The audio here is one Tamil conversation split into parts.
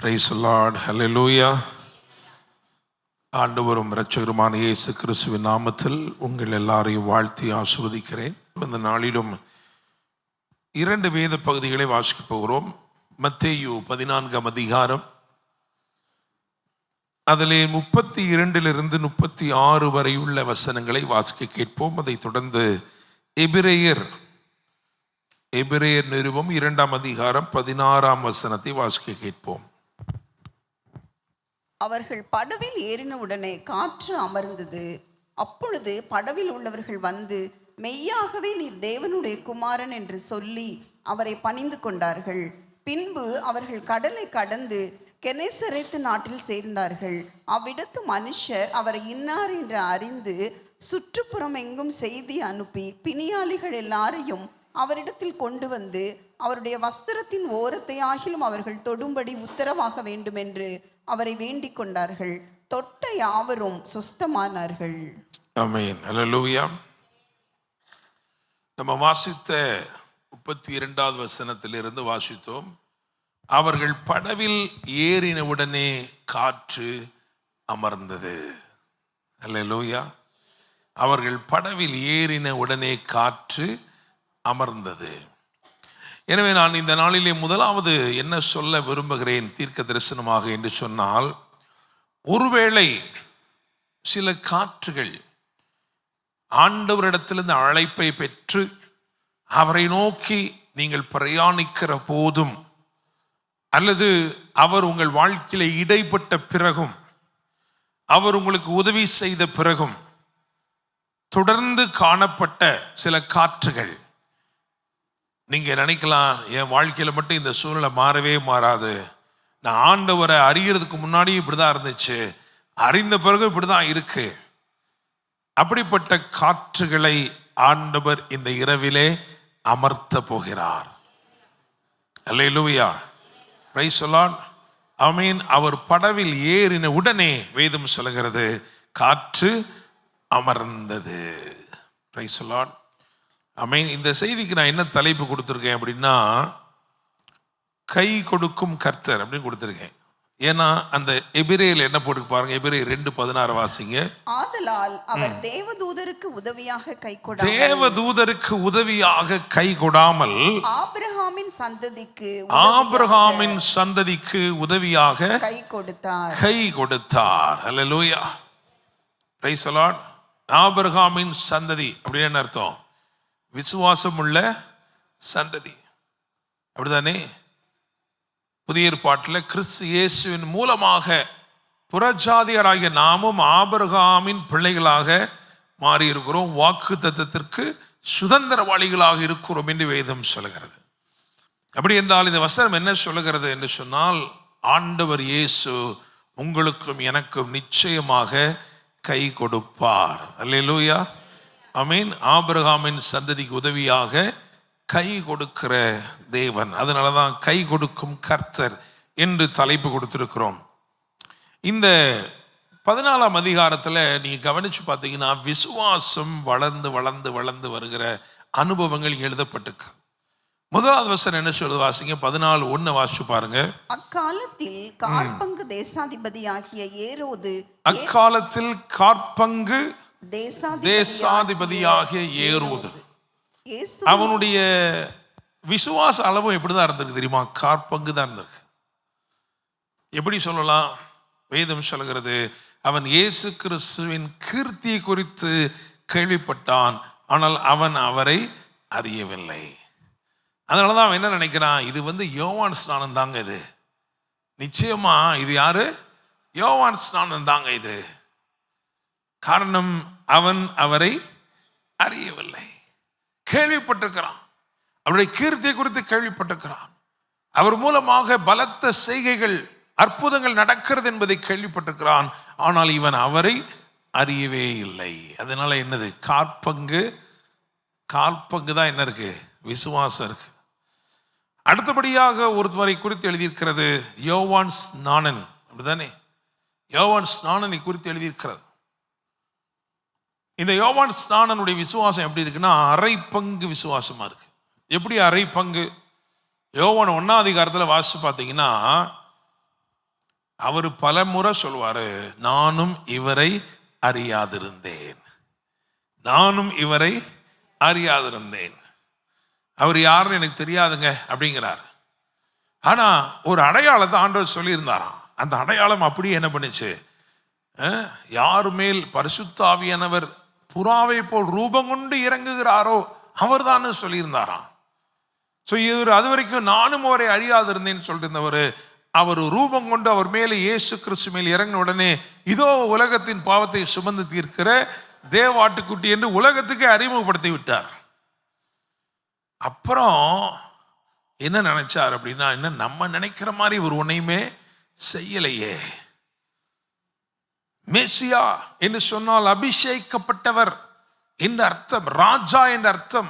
Praise the Lord. Hallelujah. ஆண்டவரும் இரட்சகருமான இயேசு கிறிஸ்துவின் நாமத்தில் உங்கள் எல்லாரையும் வாழ்த்தி ஆசீர்வதிக்கிறேன். இந்த நாளிலும் 2 வேத பகுதிகளை வாசிக்க போகிறோம். மத்தேயு 14ஆம் அதிகாரம், அதிலே 32 36 வரை உள்ள வசனங்களை வாசிக்க கேட்போம். அதை தொடர்ந்து எபிரேயர் நிருபம் 2ஆம் அதிகாரம் 16ஆம் வசனத்தை வாசிக்க கேட்போம். அவர்கள் படவில் ஏறின உடனே காற்று அமர்ந்தது. அப்பொழுது படவில் உள்ளவர்கள் வந்து, மெய்யாகவே நீர் தேவனுடைய குமாரன் என்று சொல்லி அவரை பணிந்து கொண்டார்கள். பின்பு அவர்கள் கடலை கடந்து கெனேசரேத்து நாட்டில் சேர்ந்தார்கள். அவ்விடத்து மனுஷர் அவரை இன்னார் என்று அறிந்து சுற்றுப்புறம் எங்கும் செய்தி அனுப்பி பிணியாளிகள் எல்லாரையும் அவரிடத்தில் கொண்டு வந்து அவருடைய வஸ்திரத்தின் ஓரத்தை ஆகிலும் அவர்கள் தொடும்படி உத்தரவாக வேண்டும் என்று அவரை வேண்டிக் கொண்டார்கள். தொட்ட யாவரும் சுஸ்தமானார்கள். ஆமென். அல்லேலூயா. நம்ம வாசித்த 32வது வசனத்திலிருந்து வாசித்தோம். அவர்கள் படவில் ஏறின உடனே காற்று அமர்ந்தது. அல்லேலூயா. அவர்கள் படவில் ஏறின உடனே காற்று அமர்ந்தது. எனவே நான் இந்த நாளிலே முதலாவது என்ன சொல்ல விரும்புகிறேன் தீர்க்க தரிசனமாக என்று சொன்னால், ஒருவேளை சில காற்றுகள் ஆண்டவரிடத்திலிருந்து அழைப்பை பெற்று அவரை நோக்கி நீங்கள் பிரயாணிக்கிற போதும், அல்லது அவர் உங்கள் வாழ்க்கையில இடைப்பட்ட பிறகும், அவர் உங்களுக்கு உதவி செய்த பிறகும் தொடர்ந்து காணப்பட்ட சில காற்றுகள், நீங்க நினைக்கலாம், என் வாழ்க்கையில மட்டும் இந்த சூழ்நிலை மாறவே மாறாது, நான் ஆண்டவரை அறியறதுக்கு முன்னாடி இப்படிதான் இருந்துச்சு, அறிந்த பிறகு இப்படிதான் இருக்கு. அப்படிப்பட்ட காற்றுகளை ஆண்டவர் இந்த இரவிலே அமர்த்த போகிறார். அல்லேலூயா. Praise the Lord. ஆமென். அவர் படவில் ஏறின உடனே வேதம் சொல்கிறது காற்று அமர்ந்தது. Price the Lord. ஆமென். இந்த செய்திக்கு நான் என்ன தலைப்பு கொடுத்துருக்கேன் அப்படின்னா, கை கொடுக்கும் கர்த்தர் அப்படின்னு கொடுத்துருக்கேன். ஏன்னா அந்த எபிரேயர்ல என்ன போட்டு பாருங்க, எபிரேயர் 2:16 வாசிங்க. ஆதலால் அவர் தேவதூதருக்கு உதவியாக கை கொடாமல் ஆபிரகாமின் சந்ததிக்கு உதவியாக கை கொடுத்தார். அல்லேலூயா. Praise the Lord. ஆபிரகாமின் சந்ததி அப்படின்னு என்ன அர்த்தம்? விசுவாசம் உள்ள சந்ததி. அப்படிதானே? புதிய ஏற்பாட்டில் கிறிஸ்து இயேசுவின் மூலமாக புறஜாதியராகிய நாமும் ஆபிரகாமின் பிள்ளைகளாக மாறி இருக்கிறோம், வாக்கு தத்தத்திற்கு சுதந்திரவாளிகளாக இருக்கிறோம் என்று வேதம் சொல்கிறது. அப்படி என்றால் இந்த வசனம் என்ன சொல்லுகிறது என்று சொன்னால், ஆண்டவர் இயேசு உங்களுக்கும் எனக்கும் நிச்சயமாக கை கொடுப்பார். அல்லேலூயா. ஆமென். ஆபிரகாமின் சந்ததிக்கு உதவியாக கை கொடுக்கிற தேவன். அதனாலதான் கை கொடுக்கும் கர்த்தர் என்று தலைப்பு கொடுத்திருக்கிறோம். இந்த 14ஆம் அதிகாரத்துல நீங்க கவனிச்சு பார்த்தீங்கன்னா, விசுவாசம் வளர்ந்து வளர்ந்து வளர்ந்து வருகிற அனுபவங்கள் எழுதப்பட்டிருக்கு. முதலாவது வசனம் என்ன சொல்லுது வாசிங்க. 14:1 வாசிச்சு பாருங்க. அக்காலத்தில் காற்பங்கு தேசாதிபதியாகிய ஏரோது அவனுடைய விசுவாச அளவும் எப்படிதான் இருந்திருக்கு தெரியுமா? காற்பங்கு தான் இருந்திருக்கு. எப்படி சொல்லலாம்? வேதம் சொல்கிறது, அவன் இயேசு கிறிஸ்துவின் கீர்த்தியை குறித்து கேள்விப்பட்டான், ஆனால் அவன் அவரை அறியவில்லை. அதனாலதான் அவன் என்ன நினைக்கிறான், இது யோவான் ஸ்நானம் தாங்க, இது நிச்சயமா இது யாரு? யோவான் ஸ்நானம் தாங்க இது. காரணம், அவன் அவரை அறியவில்லை. கேள்விப்பட்டிருக்கிறான், அவருடைய கீர்த்தியை குறித்து கேள்விப்பட்டிருக்கிறான், அவர் மூலமாக பலத்த செய்கைகள் அற்புதங்கள் நடக்கிறது என்பதை கேள்விப்பட்டிருக்கிறான், ஆனால் இவன் அவரை அறியவே இல்லை. அதனால என்னது? காற்பங்கு தான் என்ன இருக்கு? விசுவாசம் இருக்கு. அடுத்தபடியாக ஒருவரை குறித்து எழுதியிருக்கிறது யோவான் ஸ்நானன். அப்படிதானே? யோவான் ஸ்நானனை குறித்து எழுதியிருக்கிறது. இந்த யோவான் ஸ்நானனுடைய விசுவாசம் எப்படி இருக்குன்னா, அரை பங்கு விசுவாசமா இருக்கு. எப்படி அரை பங்கு? யோவான் 1ஆம் அதிகாரத்தில் வாசிச்சு பார்த்தீங்கன்னா, அவர் பல முறை சொல்வாரு, நானும் இவரை அறியாதிருந்தேன், நானும் இவரை அறியாதிருந்தேன், அவர் யாருன்னு எனக்கு தெரியாதுங்க அப்படிங்கிறார். ஆனா ஒரு அடையாளத்தை ஆண்டவர் சொல்லியிருந்தாராம். அந்த அடையாளம் அப்படியே என்ன பண்ணுச்சு, யார் மேல் பரிசுத்த ஆவியானவர் புறாவை போல் ரூபம் கொண்டு இறங்குகிறாரோ அவர் தான் சொல்லியிருந்தாராம். ஸோ இவர் அது வரைக்கும் நானும் அவரை அறியாதிருந்தேன்னு சொல்லிட்டு இருந்தவர், அவர் ரூபம் கொண்டு அவர் மேலே இயேசு கிறிஸ்து மேல் இறங்கின உடனே இதோ உலகத்தின் பாவத்தை சுமந்து தீர்க்கிற தேவாட்டுக்குட்டி என்று உலகத்துக்கே அறிமுகப்படுத்தி விட்டார். அப்புறம் என்ன நினைச்சார் அப்படின்னா, என்ன நம்ம நினைக்கிற மாதிரி ஒரு ஒன்றையுமே செய்யலையே. மேசியா என்று சொன்னால் அபிஷேகிக்கப்பட்டவர் என்ற அர்த்தம், ராஜா என்ற அர்த்தம்.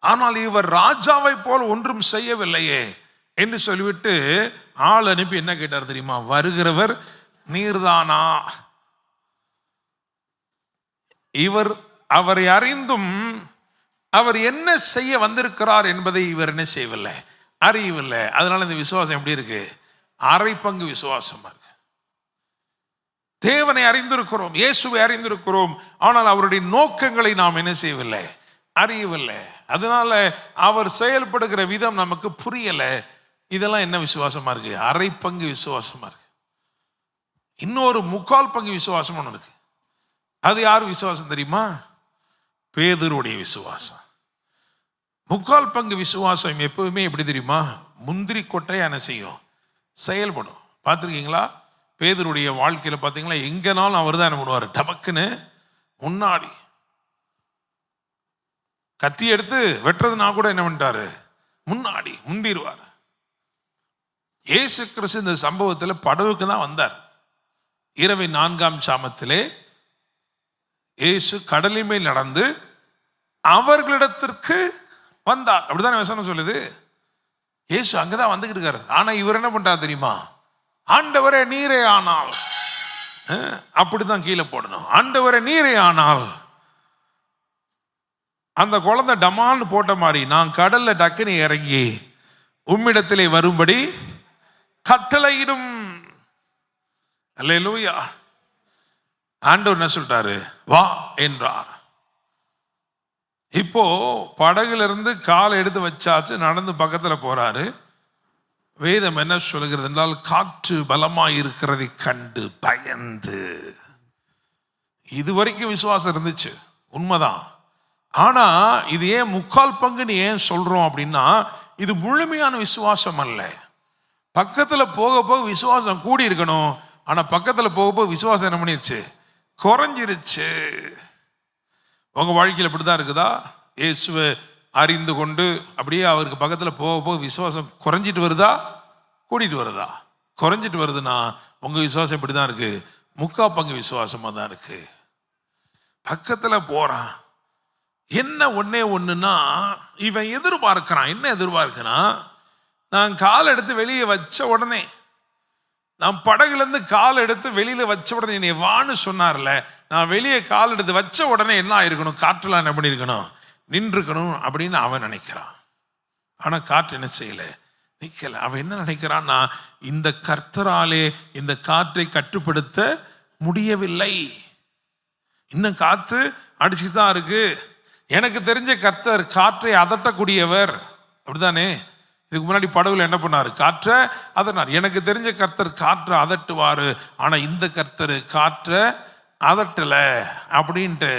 ஆனால் இவர் ராஜாவை போல் ஒன்றும் செய்யவில்லையே என்று சொல்லிவிட்டு ஆள் அனுப்பி என்ன கேட்டார் தெரியுமா, வருகிறவர் நீர்தானா? இவர் அவரை அறிந்தும் அவர் என்ன செய்ய வந்திருக்கிறார் என்பதை இவர் என்ன செய்யவில்லை, அறியவில்லை. அதனால இந்த விசுவாசம் எப்படி இருக்கு, அரை பங்கு விசுவாசமா இருக்கு. தேவனை அறிந்திருக்கிறோம், இயேசுவை அறிந்திருக்கிறோம், ஆனால் அவருடைய நோக்கங்களை நாம் என்ன செய்யவில்லை, அறியவில்லை. அதனால அவர் செயல்படுகிற விதம் நமக்கு புரியல. இதெல்லாம் என்ன விசுவாசமா இருக்கு, அரை பங்கு விசுவாசமா இருக்கு. இன்னொரு 3/4 பங்கு விசுவாசம் ஒன்று இருக்கு. அது யார் விசுவாசம் தெரியுமா, பேதுருடைய விசுவாசம். 3/4 பங்கு விசுவாசம் எப்பவுமே எப்படி தெரியுமா, முந்திரி கொட்டையா என்ன செய்யும், செயல்படும். பார்த்துருக்கீங்களா? பேதுருடைய வாழ்க்கையில பார்த்தீங்களா, எங்கனாலும் அவர் தான் என்ன பண்ணுவார், டபக்குன்னு முன்னாடி கத்தி எடுத்து வெட்டுறதுனா கூட என்ன பண்ணிட்டாரு, முன்னாடி முந்திடுவார். இயேசு கிறிஸ்து இந்த சம்பவத்தில் படவுக்கு தான் வந்தார். இரவின் 4ஆம் சாமத்திலே இயேசு கடலின் மேல் நடந்து அவர்களிடத்திற்கு வந்தார். அப்படிதான் வசனம் சொல்லுது. இயேசு அங்கதான் வந்துகிட்டு இருக்காரு. ஆனா இவர் என்ன பண்றாரு தெரியுமா, ஆண்டவரே நீரே ஆனால், அப்படிதான் கீழே போடணும், ஆண்டவரே நீரே ஆனால். அந்த குழந்தை டமான்னு போட்ட மாதிரி நான் கடல்ல டக்குன்னு இறங்கி உம்மிடத்திலே வரும்படி கட்டளையிடும். அல்லேலூயா. ஆண்டவர் என்ன சொல்லிட்டாரு, வா என்றார். இப்போ படகுல இருந்து காலை எடுத்து வச்சாச்சு, நடந்து பக்கத்துல போறாரு. வேதம் என்ன சொல்கிறது என்றால், காற்று பலமாய் இருக்கிறதை கண்டு பயந்து. இதுவரைக்கும் விசுவாசம் இருந்துச்சு, உண்மைதான். ஆனா இது ஏன் 3/4 பங்குன்னு ஏன் சொல்றோம் அப்படின்னா, இது முழுமையான விசுவாசம் அல்ல. பக்கத்துல போக போக விசுவாசம் கூடி இருக்கணும். ஆனா பக்கத்துல போக போக விசுவாசம் என்ன பண்ணிருச்சு, குறைஞ்சிருச்சு. உங்க வாழ்க்கையில் இப்படிதான் இருக்குதா? இயேசுவை அறிந்து கொண்டு அப்படியே அவருக்கு பக்கத்துல போக போக விசுவாசம் குறைஞ்சிட்டு வருதா, கூட்டிட்டு வருதா? குறைஞ்சிட்டு வருதுன்னா உங்க விசுவாசம் இப்படிதான் இருக்கு, 3/4 பங்கு விசுவாசமா தான் இருக்கு. பக்கத்துல போறான், என்ன ஒன்னே ஒண்ணுன்னா இவன் எதிர்பார்க்கிறான். என்ன எதிர்பார்க்கிறான், நான் கால் எடுத்து வெளியே வச்ச உடனே, நான் படகுல இருந்து கால் எடுத்து வெளியில வச்ச உடனே என்னை வான்னு சொன்னார்ல, நான் வெளியே கால் எடுத்து வச்ச உடனே என்ன ஆயிருக்கணும், காற்றுலாம் என்ன பண்ணிருக்கணும், நின்றுக்கணும் அப்படின்னு அவன் நினைக்கிறான். ஆனா காற்று என்ன செய்யல, நிக்கல. அவன் என்ன நினைக்கிறான்னா, இந்த கர்த்தராலே இந்த காற்றை கட்டுப்படுத்த முடியவில்லை, இன்னும் காத்து அடிச்சுதான் இருக்கு. எனக்கு தெரிஞ்ச கர்த்தர் காற்றை அதட்டக்கூடியவர், அப்படித்தானே? இதுக்கு முன்னாடி படகுல என்ன பண்ணாரு, காற்றை அதனார். எனக்கு தெரிஞ்ச கர்த்தர் காற்றை அதட்டுவாரு, ஆனா இந்த கர்த்தர் காற்றை அதட்டல அப்படின்ட்டு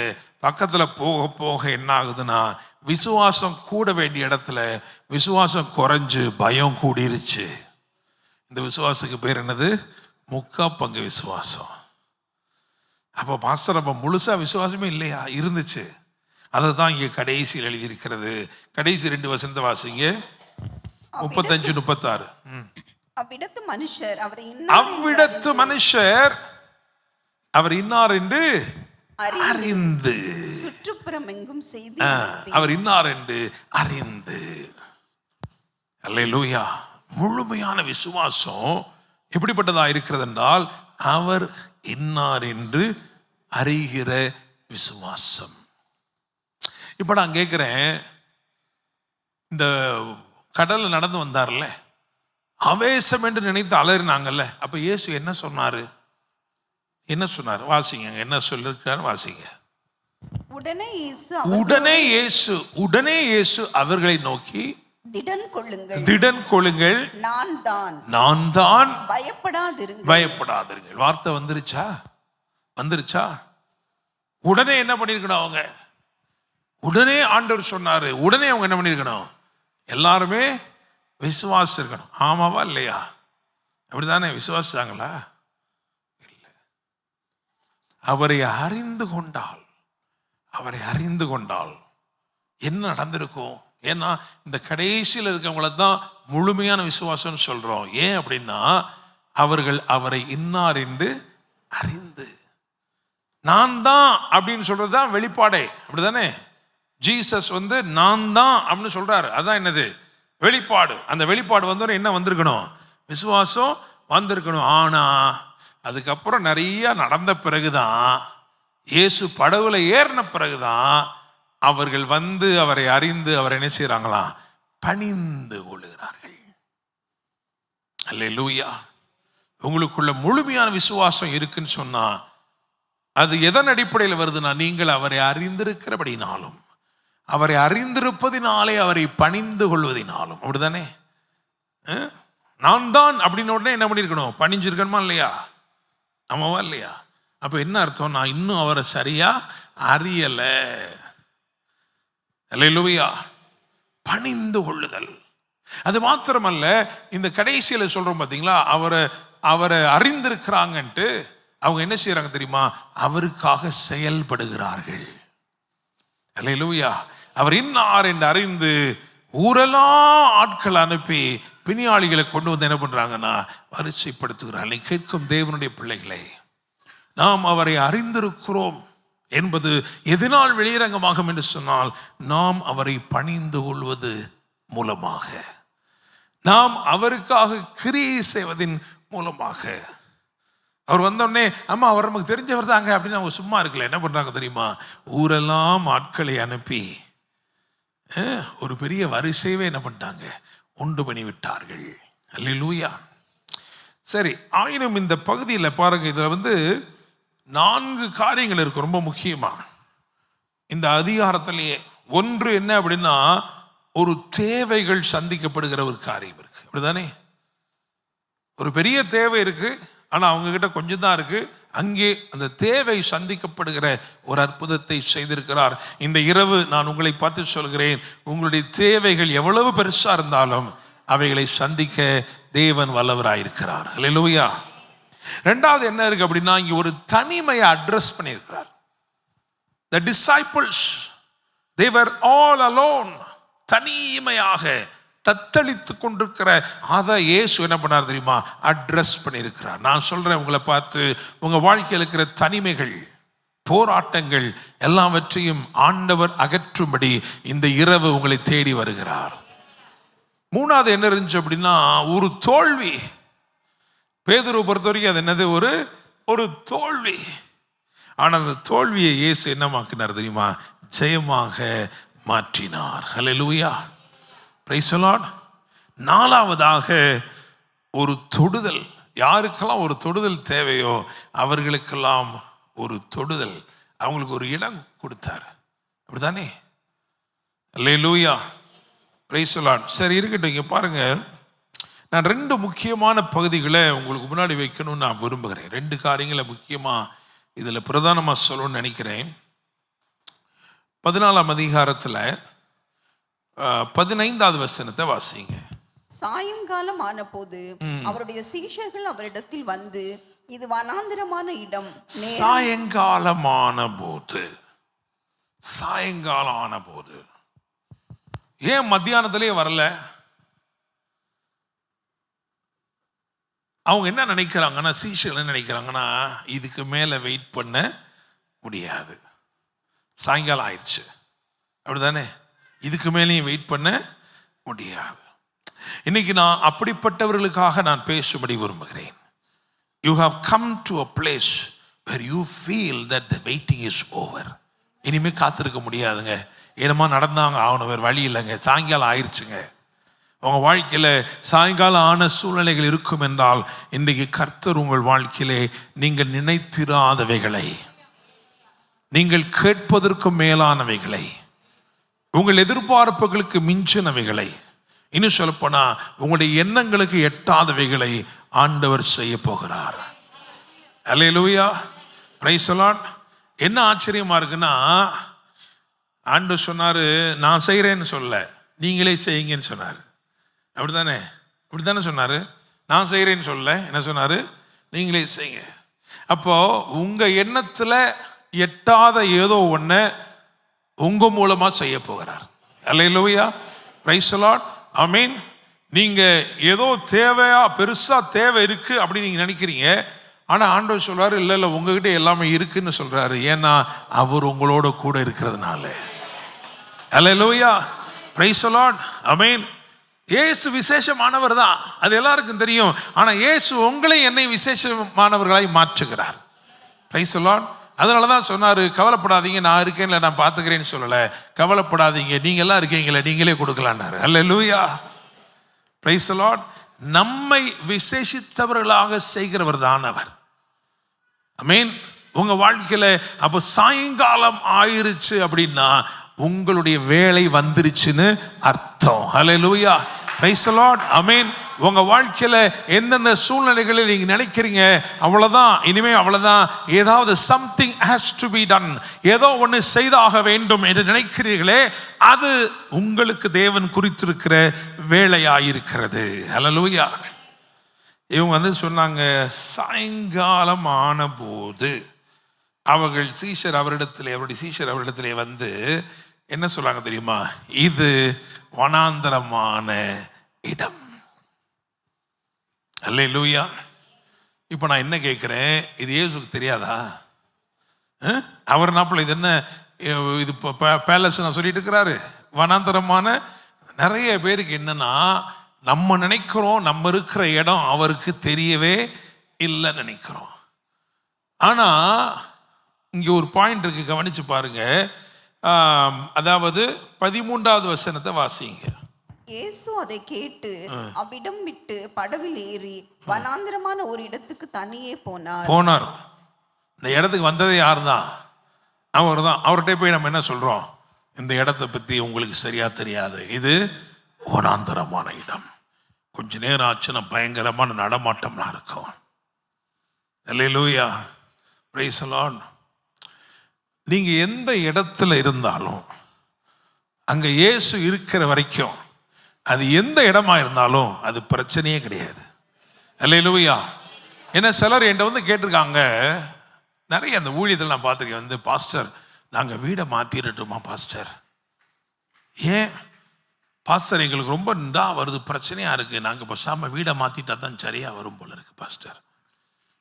பக்கத்துல போக போக என்ன ஆகுதுன்னா, விசுவாசம் கூட வேண்டிய இடத்துல விசுவாசம் குறைஞ்சு பயம் கூடிருச்சு. இந்த விசுவாசத்துக்கு பேர் என்னது, 3/4 பங்கு விசுவாசம். அப்போ பாஸ்டர், அப்ப முழுசா விசுவாசமே இல்லையா? இருந்துச்சு. அதை தான் இங்கே கடைசியில் எழுதியிருக்கிறது. கடைசி 2 வசனத்தை வாசிங்க, 35-36. அவ்விடத்து மனுஷர் அவர் இன்னார் என்று அறிந்து, சுற்றுப்புறம் எங்கும் செய்தி அவர் இன்னார் என்று அறிந்து. அல்லேலூயா. முழுமையான விசுவாசம் எப்படிப்பட்டதா இருக்கிறது என்றால், அவர் இன்னார் என்று அறிகிற விசுவாசம். இப்ப நான் கேட்கிறேன், இந்த கடல்ல நடந்து வந்தார்ல, ஆவேசம் என்று நினைத்து அலறினாங்கல்ல. அப்ப இயேசு என்ன சொன்னாரு? என்ன சொன்னார்? வாசிங்க, என்ன சொல்லிருக்காரு வாசிங்க. உடனே இயேசு அவர்களை நோக்கி, திடன் கொள்ளுங்கள், நான் தான், பயப்படாதிருங்கள். வார்த்தை வந்துருச்சா? உடனே என்ன பண்ணிருக்கணும் அவங்க? உடனே ஆண்டவர் சொன்னாரு. உடனே அவங்க என்ன பண்ணிருக்கணும்? எல்லாருமே விசுவாசிக்கணும். ஆமாவா இல்லையா? அப்படிதானே? விசுவாசிச்சாங்களா? இல்லை. அவரை அறிந்து கொண்டால் என்ன நடந்திருக்கும்? ஏன்னா இந்த கடைசியில் இருக்கவங்கள தான் முழுமையான விசுவாசம் சொல்றோம். ஏன் அப்படின்னா அவர்கள் அவரை இன்னார் என்று அறிந்து. நான் தான் அப்படின்னு சொல்றதுதான் வெளிப்பாடே. அப்படிதானே? ஜீசஸ் நான் தான் அப்படின்னு சொல்றாரு. அதான் என்னது? வெளிப்பாடு. அந்த வெளிப்பாடு வந்தோடனே என்ன வந்திருக்கணும்? விசுவாசம் வந்திருக்கணும். ஆனா அதுக்கப்புறம் நிறைய நடந்த பிறகுதான், இயேசு படகுல ஏறின பிறகுதான் அவர்கள் அவரை அறிந்து அவரை என்ன செய்யறாங்களாம்? பணிந்து கொள்ளுகிறார்கள். அல்லேலூயா. உங்களுக்குள்ள முழுமையான விசுவாசம் இருக்குன்னு சொன்னா அது எதன் அடிப்படையில் வருதுன்னா, நீங்கள் அவரை அறிந்திருக்கிறபடினாலும், அவரை அறிந்திருப்பதினாலே, அவரை பணிந்து கொள்வதினாலும். அப்படிதானே? நான் தான் அப்படின்னு உடனே என்ன பண்ணிருக்கணும்? பணிஞ்சிருக்கணுமா இல்லையா? ஆமாவா இல்லையா? அப்ப என்ன அர்த்தம்? நான் இன்னும் அவரை சரியா அறியல. அல்லேலூயா. பணிந்து கொள்ளுதல். அது மாத்திரமல்ல, இந்த கடைசியில சொல்றோம் பாத்தீங்களா, அவரை அறிந்திருக்கிறாங்கன்ட்டு அவங்க என்ன செய்யறாங்க தெரியுமா? அவருக்காக செயல்படுகிறார்கள். அல்லேலூயா. அவர் இன்னார் என்று அறிந்து ஊரெல்லாம் ஆட்கள் அனுப்பி பிணியாளிகளை கொண்டு வந்து என்ன பண்றாங்கன்னா வரிசைப்படுத்துகிறார்கள். கேட்கும் தேவனுடைய பிள்ளைகளை, நாம் அவரை அறிந்திருக்கிறோம் என்பது எதனால் வெளியரங்கமாகும் என்று சொன்னால், நாம் அவரை பணிந்து கொள்வது மூலமாக, நாம் அவருக்காக கிரியை செய்வதின் மூலமாக. அவர் வந்தோடனே அம்மா அவர் நமக்கு தெரிஞ்சவர் தாங்க அப்படின்னு அவங்க சும்மா இருக்கல. என்ன பண்றாங்க தெரியுமா? ஊரெல்லாம் ஆட்களை அனுப்பி ஒரு பெரிய வரிசையவே என்ன பண்ணிட்டாங்க? உண்டு பண்ணி விட்டார்கள். அல்லேலூயா. சரி, ஆயினும் இந்த பகுதியில் பாருங்க, இதுல 4 காரியங்கள் இருக்கு ரொம்ப முக்கியமா இந்த அதிகாரத்திலேயே. ஒன்று என்ன அப்படின்னா, ஒரு தேவைகள் சந்திக்கப்படுகிற ஒரு காரியம் இருக்கு. அப்படிதானே? ஒரு பெரிய தேவை இருக்கு, ஆனா அவங்க கிட்ட கொஞ்சம் தான் இருக்கு. அங்கே அந்த தேவை சந்திக்கப்படுகிற ஒரு அற்புதத்தை செய்திருக்கிறார். இந்த இரவு நான் உங்களை பார்த்து சொல்கிறேன், உங்களுடைய தேவைகள் எவ்வளவு பெருசா இருந்தாலும் அவைகளை சந்திக்க தேவன் வல்லவராயிருக்கிறார். அல்லேலூயா. ரெண்டாவது என்ன இருக்கு அப்படின்னா, இங்க ஒரு தனிமையை அட்ரஸ் பண்ணியிருக்கிறார். The disciples, they were all alone. தனிமையாக தத்தளித்து கொண்டிருக்கிற அதை இயேசு என்ன பண்ணார் தெரியுமா? அட்ரஸ் பண்ணியிருக்கிறார். நான் சொல்றேன், உங்களை பார்த்து உங்க வாழ்க்கையில் இருக்கிற தனிமைகள், போராட்டங்கள் எல்லாவற்றையும் ஆண்டவர் அகற்றும்படி இந்த இரவு உங்களை தேடி வருகிறார். மூணாவது என்ன இருந்துச்சு அப்படின்னா, ஒரு தோல்வி. பேதுருவை பொறுத்த வரைக்கும் அது என்னது? ஒரு தோல்வி. ஆனா அந்த தோல்வியை இயேசு என்னமாக்கினார் தெரியுமா? ஜெயமாக மாற்றினார். ஹல்லேலூயா. Praise the Lord. நாலாவதாக ஒரு தொடுதல். யாருக்கெல்லாம் ஒரு தொடுதல் தேவையோ அவர்களுக்கெல்லாம் ஒரு தொடுதல், அவங்களுக்கு ஒரு இடம் கொடுத்தார். அப்படிதானே? அல்லேலூயா. Praise the Lord. சரி, இருக்கட்டும். இங்க பாருங்க, நான் 2 முக்கியமான பகுதிகளை உங்களுக்கு முன்னாடி வைக்கணும்னு நான் விரும்புகிறேன். 2 காரியங்களை முக்கியமா இதுல பிரதானமா சொல்லணும்னு நினைக்கிறேன். 14ஆம் அதிகாரத்துல 15வது வசனத்தை வாசிங்க. சாயங்காலம் ஆன போது அவருடைய சீஷர்கள் அவரிடத்தில் வந்து, இது வனாந்திரமான இடம். சாயங்காலம் ஆன போது ஏன் மத்தியானத்திலே வரல? அவங்க என்ன நினைக்கிறாங்கன்னா, சீஷர்கள் என்ன நினைக்கிறாங்கன்னா, இதுக்கு மேல வெயிட் பண்ண முடியாது, சாயங்காலம் ஆயிடுச்சு. அப்படிதானே? இதுக்கு மேலேயும் வெயிட் பண்ண முடியாது. இன்னைக்கு நான் அப்படிப்பட்டவர்களுக்காக நான் பேசும்படி விரும்புகிறேன். You have come to a place where you feel that the waiting is over. இனிமே காத்திருக்க முடியாதுங்க, என்னமா நடந்தாங்க ஆகணும், வேறு வழி இல்லைங்க, சாயங்காலம் ஆயிடுச்சுங்க. உங்கள் வாழ்க்கையில் சாயங்காலம் ஆன சூழ்நிலைகள் இருக்கும் என்றால் இன்றைக்கு கர்த்தர் உங்கள் வாழ்க்கையிலே நீங்கள் நினைத்திராதவைகளை, நீங்கள் கேட்பதற்கு மேலானவைகளை, உங்கள் எதிர்பார்ப்புகளுக்கு மிஞ்சினவைகளை, இன்னும் சொல்லப்போனா உங்களுடைய எண்ணங்களுக்கு எட்டாதவைகளை ஆண்டவர் செய்ய போகிறார். அல்லேலூயா, பிரைஸ் தி லார்ட். என்ன ஆச்சரியமா இருக்குன்னா, ஆண்டவர் சொன்னாரு நான் செய்கிறேன்னு சொல்ல, நீங்களே செய்யுங்கன்னு சொன்னார். அப்படித்தானே? அப்படித்தானே சொன்னாரு. நான் செய்கிறேன்னு சொல்ல, என்ன சொன்னாரு? நீங்களே செய்யுங்க. அப்போ உங்க எண்ணத்துல எட்டாத ஏதோ ஒன்று உங்க மூலமா செய்ய போகிறார். அல்லேலூயா, பிரைஸ் தி லார்ட், ஆமென். நீங்க ஏதோ தேவையா பெருசா தேவை இருக்கு அப்படின்னு நீங்க நினைக்கிறீங்க. ஆனா ஆண்டவர் சொல்றாரு இல்ல இல்ல உங்ககிட்ட எல்லாமே இருக்குன்னு சொல்றாரு. ஏன்னா அவர் உங்களோட கூட இருக்கிறதுனால. அல்லேலூயா, பிரைஸ் தி லார்ட், ஆமென். இயேசு விசேஷமானவர் தான், அது எல்லாருக்கும் தெரியும். ஆனா இயேசு உங்களை என்னை விசேஷமானவர்களாய் மாற்றுகிறார். Price the Lord. அதனால தான் சொன்னார், கவலைப்படாதீங்க நான் இருக்கேன்ல, நான் பார்த்துக்கிறேன்னு சொல்லலை, கவலைப்படாதீங்க நீங்கள் எல்லாம் இருக்கீங்களே நீங்களே கொடுக்கலான்னாரு. அல்லேலூயா, பிரைஸ் தி லார்ட். நம்மை விசேஷித்தவர்களாக செய்கிறவர் தான் அவர். ஆமென். உங்க வாழ்க்கையில அப்போ சாயங்காலம் ஆயிருச்சு அப்படின்னா உங்களுடைய வேலை வந்துருச்சுன்னு அர்த்தம். அல்லேலூயா, பிரைஸ் தி லார்ட், ஆமென். உங்க வாழ்க்கையில எந்தெந்த சூழ்நிலைகளில் நீங்க நினைக்கிறீங்க அவ்வளவுதான், இனிமே அவ்வளவுதான், ஏதாவது something has to be done, ஏதோ ஒன்று செய்தாக வேண்டும் என்று நினைக்கிறீர்களே, அது உங்களுக்கு தேவன் குறித்திருக்கிற வேலையாயிருக்கிறது. அல்லேலூயா. இவங்க சொன்னாங்க, சாயங்காலம் ஆன போது அவர்கள் அவருடைய சீஷர் அவரிடத்திலே வந்து என்ன சொல்லாங்க தெரியுமா? இது வனாந்தரமான இடம். அல்லேலூயா. இப்போ நான் என்ன கேட்குறேன், இது இயேசுக்கு தெரியாதா? அவர் நாப்பில் இது என்ன, இது பேலஸ் நான் சொல்லிட்டு இருக்கிறாரு, வனாந்தரமான. நிறைய பேருக்கு என்னன்னா, நம்ம நினைக்கிறோம் நம்ம இருக்கிற இடம் அவருக்கு தெரியவே இல்லைன்னு நினைக்கிறோம். ஆனால் இங்கே ஒரு பாயிண்ட் இருக்கு, கவனிச்சு பாருங்க. அதாவது 13வது வசனத்தை வாசிங்க. இயேசு அதை கேட்டு அவ்விடம் விட்டு படவில் ஏறி வனாந்திரமான ஒரு இடத்துக்கு தனியே போனார். இந்த இடத்துக்கு வந்ததே யார் தான்? அவர் தான். அவர்கிட்ட போய் நம்ம என்ன சொல்றோம்? இந்த இடத்தை பத்தி உங்களுக்கு சரியா தெரியாது, இது வனாந்தரமான இடம், கொஞ்ச நேரம் ஆச்சுன்னா பயங்கரமான நடமாட்டம்லாம் இருக்கும். அல்லேலூயா, பிரைஸ் தி லார்ட். நீங்க எந்த இடத்துல இருந்தாலும் அங்க இயேசு இருக்கிற வரைக்கும் அது எந்த இடமா இருந்தாலும் அது பிரச்சனையே கிடையாது. அல்லேலூயா. ஏன்னா சிலர் என்கிட்ட வந்து கேட்டிருக்காங்க, நிறைய அந்த ஊழியத்தில் நான் பார்த்துருக்கேன், வந்து பாஸ்டர் நாங்கள் வீடை மாற்றிடட்டுமா பாஸ்டர்? ஏன் பாஸ்டர் எங்களுக்கு ரொம்ப வருது, பிரச்சனையாக இருக்குது, நாங்கள் பேசாமல் வீடை மாற்றிட்டா தான் சரியாக வரும் போல இருக்குது பாஸ்டர்.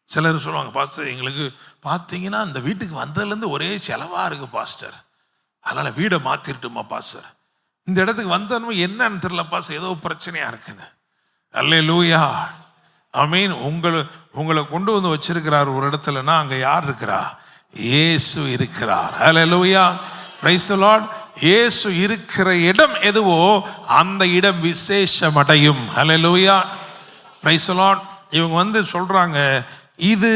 சிலர் சொல்லுவாங்க, பாஸ்டர் எங்களுக்கு பார்த்தீங்கன்னா இந்த வீட்டுக்கு வந்ததுலேருந்து ஒரே செலவாக இருக்குது பாஸ்டர், அதனால் வீடை மாற்றிடட்டுமா பாஸ்டர்? இந்த இடத்துக்கு வந்தோன்னு என்னன்னு தெரியல பாஸ்டர், ஏதோ பிரச்சனையாக இருக்குன்னு. அல்லேலூயா, ஆமென். உங்களை கொண்டு வந்து வச்சிருக்கிறார் ஒரு இடத்துலன்னா அங்கே யார் இருக்கிறா? இயேசு இருக்கிறார். அல்லேலூயா, பிரைஸ் தி லார்ட். இயேசு இருக்கிற இடம் எதுவோ அந்த இடம் விசேஷம் அடையும். அல்லேலூயா, பிரைஸ் தி லார்ட். இவங்க வந்து சொல்றாங்க, இது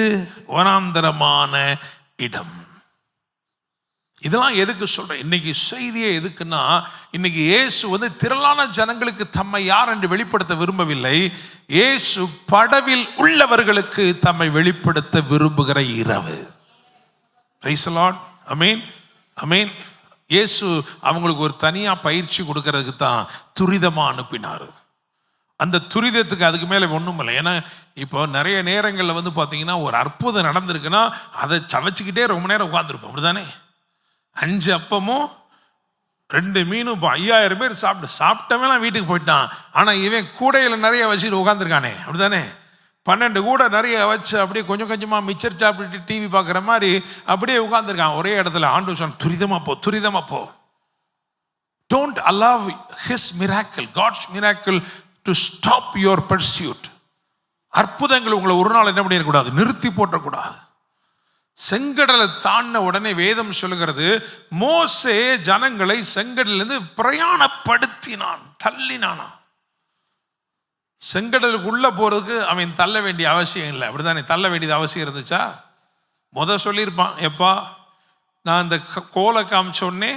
வனாந்தரமான இடம். இதெல்லாம் எதுக்கு சொல்றேன்? இன்னைக்கு செய்தியே எதுக்குன்னா, இன்னைக்கு இயேசு வந்து திரளான ஜனங்களுக்கு தம்மை யார் என்று வெளிப்படுத்த விரும்பவில்லை. இயேசு படவில் உள்ளவர்களுக்கு தம்மை வெளிப்படுத்த விரும்புகிற இரவு. பிரைஸ் தி லார்ட், ஆமென், ஆமென். இயேசு அவங்களுக்கு ஒரு தனியா பயிற்சி கொடுக்கறதுக்கு தான் துரிதமா அனுப்பினார். அந்த துரிதத்துக்கு அதுக்கு மேலே ஒன்றும் இல்லை. ஏன்னா இப்போ நிறைய நேரங்களில் வந்து பார்த்தீங்கன்னா ஒரு அற்புதம் நடந்திருக்குன்னா அதை சவைச்சிக்கிட்டே ரொம்ப நேரம் உட்காந்துருப்போம், அப்படிதானே? 5 அப்பமும் 2 மீனும் 5000 பேர் சாப்பிட்டவெல்லாம் வீட்டுக்கு போயிட்டான். ஆனால் இவன் கூடையில் நிறைய வச்சுட்டு உட்காந்துருக்கானே, அப்படிதானே? 12 கூட நிறைய வச்சு அப்படியே கொஞ்சம் கொஞ்சமாக மிச்சர் சாப்பிட்டு டிவி பார்க்குற மாதிரி அப்படியே உட்காந்துருக்கான் ஒரே இடத்துல. ஆண்டவர் சொன்ன, துரிதமாக போ, துரிதமாக போ. Don't allow his miracle, God's miracle to stop your pursuit. அற்புதங்கள் உங்களை ஒரு நாள் என்ன பண்ணிடக்கூடாது, நிறுத்தி போட்டக்கூடாது. செங்கடலை தாண்ட உடனே வேதம் சொல்லுகிறது, மோசே ஜனங்களை செங்கடலிருந்து பிரயாணப்படுத்தினான், தள்ளினானா. செங்கடலுக்குள்ள போறதுக்கு அவன் தள்ள வேண்டிய அவசியம் இல்லை, அப்படிதானே? தள்ள வேண்டியது அவசியம் இருந்துச்சா? சொல்லியிருப்பான், எப்பா நான் இந்த கோலை காமிச்சோடனே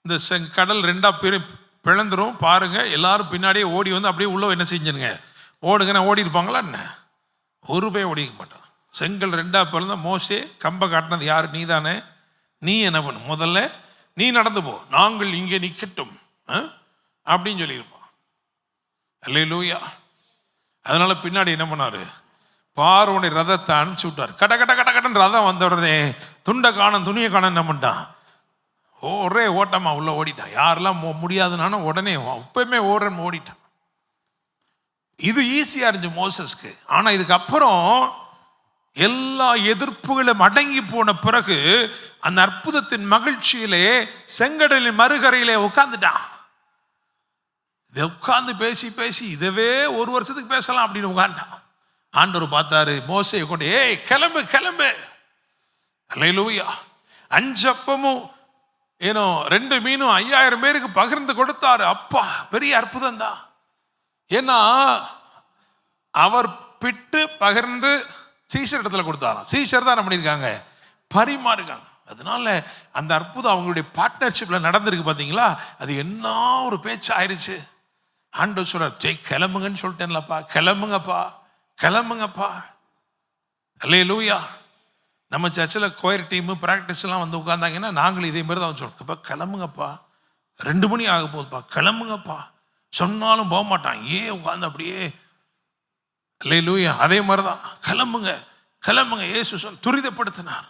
இந்த கடல் ரெண்டா பிளந்துரும் பாருங்க, எல்லாரும் பின்னாடியே ஓடி வந்து அப்படியே உள்ள என்ன செஞ்சுனுங்க, ஓடுங்கன்னு ஓடி இருப்பாங்களா என்ன? ஒரு பேர் ஓடிக்க மாட்டான். செங்கல் ரெண்டா பிறந்த மோசே கம்பை காட்டினது யாரு? நீ தானே. நீ என்ன பண்ணு, முதல்ல நீ நடந்து போ, நாங்கள் இங்கே நிக்கட்டும் அப்படின்னு சொல்லியிருப்பான். அல்லேலூயா. அதனால பின்னாடி என்ன பண்ணாரு, பார்வோனுடைய ரதத்தை அனுப்பிச்சு விட்டார். கட கட கட கடன் ரதம் வந்த உடனே துண்டை காணும் துணியை காணும் என்ன பண்ணிட்டான், ஒரே ஓட்டமா உள்ள ஓடிட்டான். யாரெல்லாம் முடியாதுனாலும் உடனே எப்பயுமே ஓடிட்டான். இது ஈஸியா இருந்துச்சு மோசஸ்க்கு. ஆனா இதுக்கப்புறம் எல்லா எதிர்ப்புகளும் அடங்கி போன பிறகு அந்த அற்புதத்தின் மகிழ்ச்சியிலே செங்கடலின் மறுகரையிலே உட்கார்ந்துட்டான். இதை உட்கார்ந்து பேசி பேசி இதவே ஒரு வருஷத்துக்கு பேசலாம் அப்படின்னு உட்கார்ந்தான். ஆண்டவர் பார்த்தாரு, மோசையை கொண்டு, ஏய் கிளம்பு கிளம்பு. அல்லேலூயா. 5 அப்பமும் 2 மீனும் 5000 பேருக்கு பகிர்ந்து கொடுத்தாரு. அப்பா, பெரிய அற்புதம் தான். ஏன்னா அவர் பிட்டு பகிர்ந்து சீஷர் இடத்துல கொடுத்தாராம். சீஷர் தான் என்ன பண்ணியிருக்காங்க, பரிமாறுக்காங்க. அதனால அந்த அற்புதம் அவங்களுடைய பார்ட்னர்ஷிப்ல நடந்திருக்கு. பார்த்தீங்களா? அது என்ன ஒரு பேச்சு ஆயிடுச்சு. ஆண்டவர் சொல்றார், ஜெய் கிளம்புங்கன்னு சொல்லிட்டேன்லப்பா, கிளம்புங்கப்பா கிளம்புங்கப்பா. அல்லேலூயா. நம்ம சர்ச்சில் கோயர் டீமு ப்ராக்டிஸ் எல்லாம் வந்து உட்கார்ந்தாங்கன்னா நாங்களும் இதே மாதிரி தான் சொல்றோம், கிளம்புங்கப்பா 2 மணி ஆக போகுதுப்பா, கிளம்புங்கப்பா சொன்னாலும் போக மாட்டான், ஏன் உட்கார்ந்து அப்படியே. அல்லேலூயா. அதே மாதிரி தான், கிளம்புங்க கிளம்புங்க. இயேசு துரிதப்படுத்தினார்.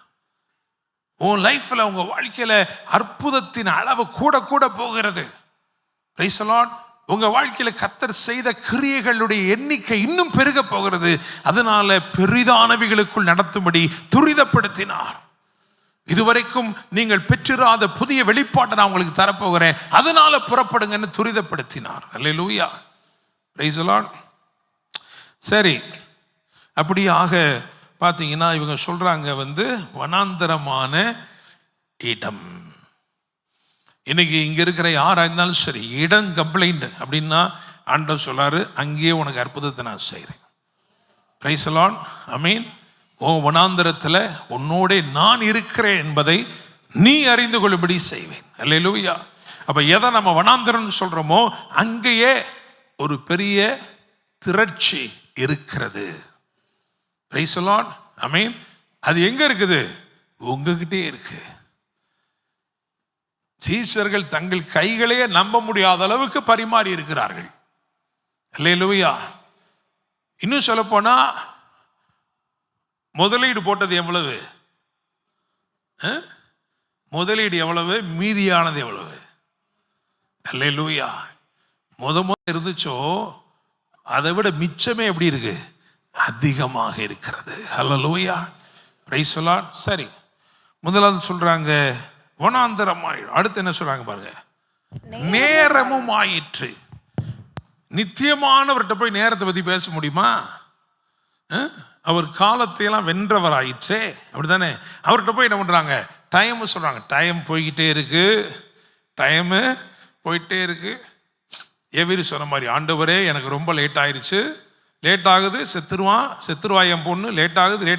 உன் லைஃப்ல உங்க வாழ்க்கையில அற்புதத்தின் அளவு கூட கூட போகிறது. Price the Lord. உங்க வாழ்க்கையில கர்த்தர் செய்த கிரியைகளுடைய எண்ணிக்கை இன்னும் பெருக போகிறது. அதனால பெரிதானவைகளுக்குள் நடத்தும்படி துரிதப்படுத்தினார். இதுவரைக்கும் நீங்கள் பெற்றிராத புதிய வெளிப்பாட்டை நான் உங்களுக்கு தரப்போகிறேன், அதனால புறப்படுங்கன்னு துரிதப்படுத்தினார். அல்லேலூயா. Praise the Lord. சரி, அப்படியாக பார்த்தீங்கன்னா இவங்க சொல்றாங்க வனாந்தரமான இடம். இன்னைக்கு இங்க இருக்கிற யாரா இருந்தாலும் சரி, இடம் கம்ப்ளைண்ட் அப்படின்னா ஆண்டவர் சொல்லாரு, அங்கேயே உனக்கு அற்புதத்தை நான் செய்கிறேன். Price the Lord. ஆமென். ஓ வனாந்தரத்தில் உன்னோட நான் இருக்கிறேன் என்பதை நீ அறிந்து கொள்ளும்படி செய்வேன். அல்லேலூயா. அப்ப எதை நம்ம வனாந்தரம் சொல்றோமோ அங்கேயே ஒரு பெரிய திரட்சி இருக்கிறது. Praise the Lord. ஆமென். அது எங்க இருக்குது? உங்ககிட்டே இருக்கு. சீஷர்கள் தங்கள் கைகளையே நம்ப முடியாத அளவுக்கு பரிமாறி இருக்கிறார்கள். அல்லேலூயா. இன்னும் சொல்ல போனா முதலீடு போட்டது எவ்வளவு, முதலீடு எவ்வளவு, மீதியானது எவ்வளவு? அல்லேலூயா. முத இருந்துச்சோ அதை விட மிச்சமே எப்படி இருக்கு? அதிகமாக இருக்கிறது. அல்லேலூயா. Praise the Lord. சரி, முதலாவது சொல்றாங்க வனாந்தரமாய். அடுத்து என்ன சொல்றாங்க பாருங்க, நேரமும் ஆயிற்று. நித்தியமானவர்கிட்ட போய் நேரத்தை பத்தி பேச முடியுமா? அவர் காலத்தையெல்லாம் வென்றவர் ஆயிற்றே, அப்படித்தானே? அவர்கிட்ட போய் என்ன பண்றாங்க, டைம் சொல்றாங்க. டைம் போய்கிட்டே இருக்கு, டைம் போயிட்டே இருக்கு. எவரி சொன்ன மாதிரி, ஆண்டவரே எனக்கு ரொம்ப லேட் ஆயிடுச்சு, லேட் ஆகுது, செத்துருவா என் பொண்ணு, லேட் ஆகுது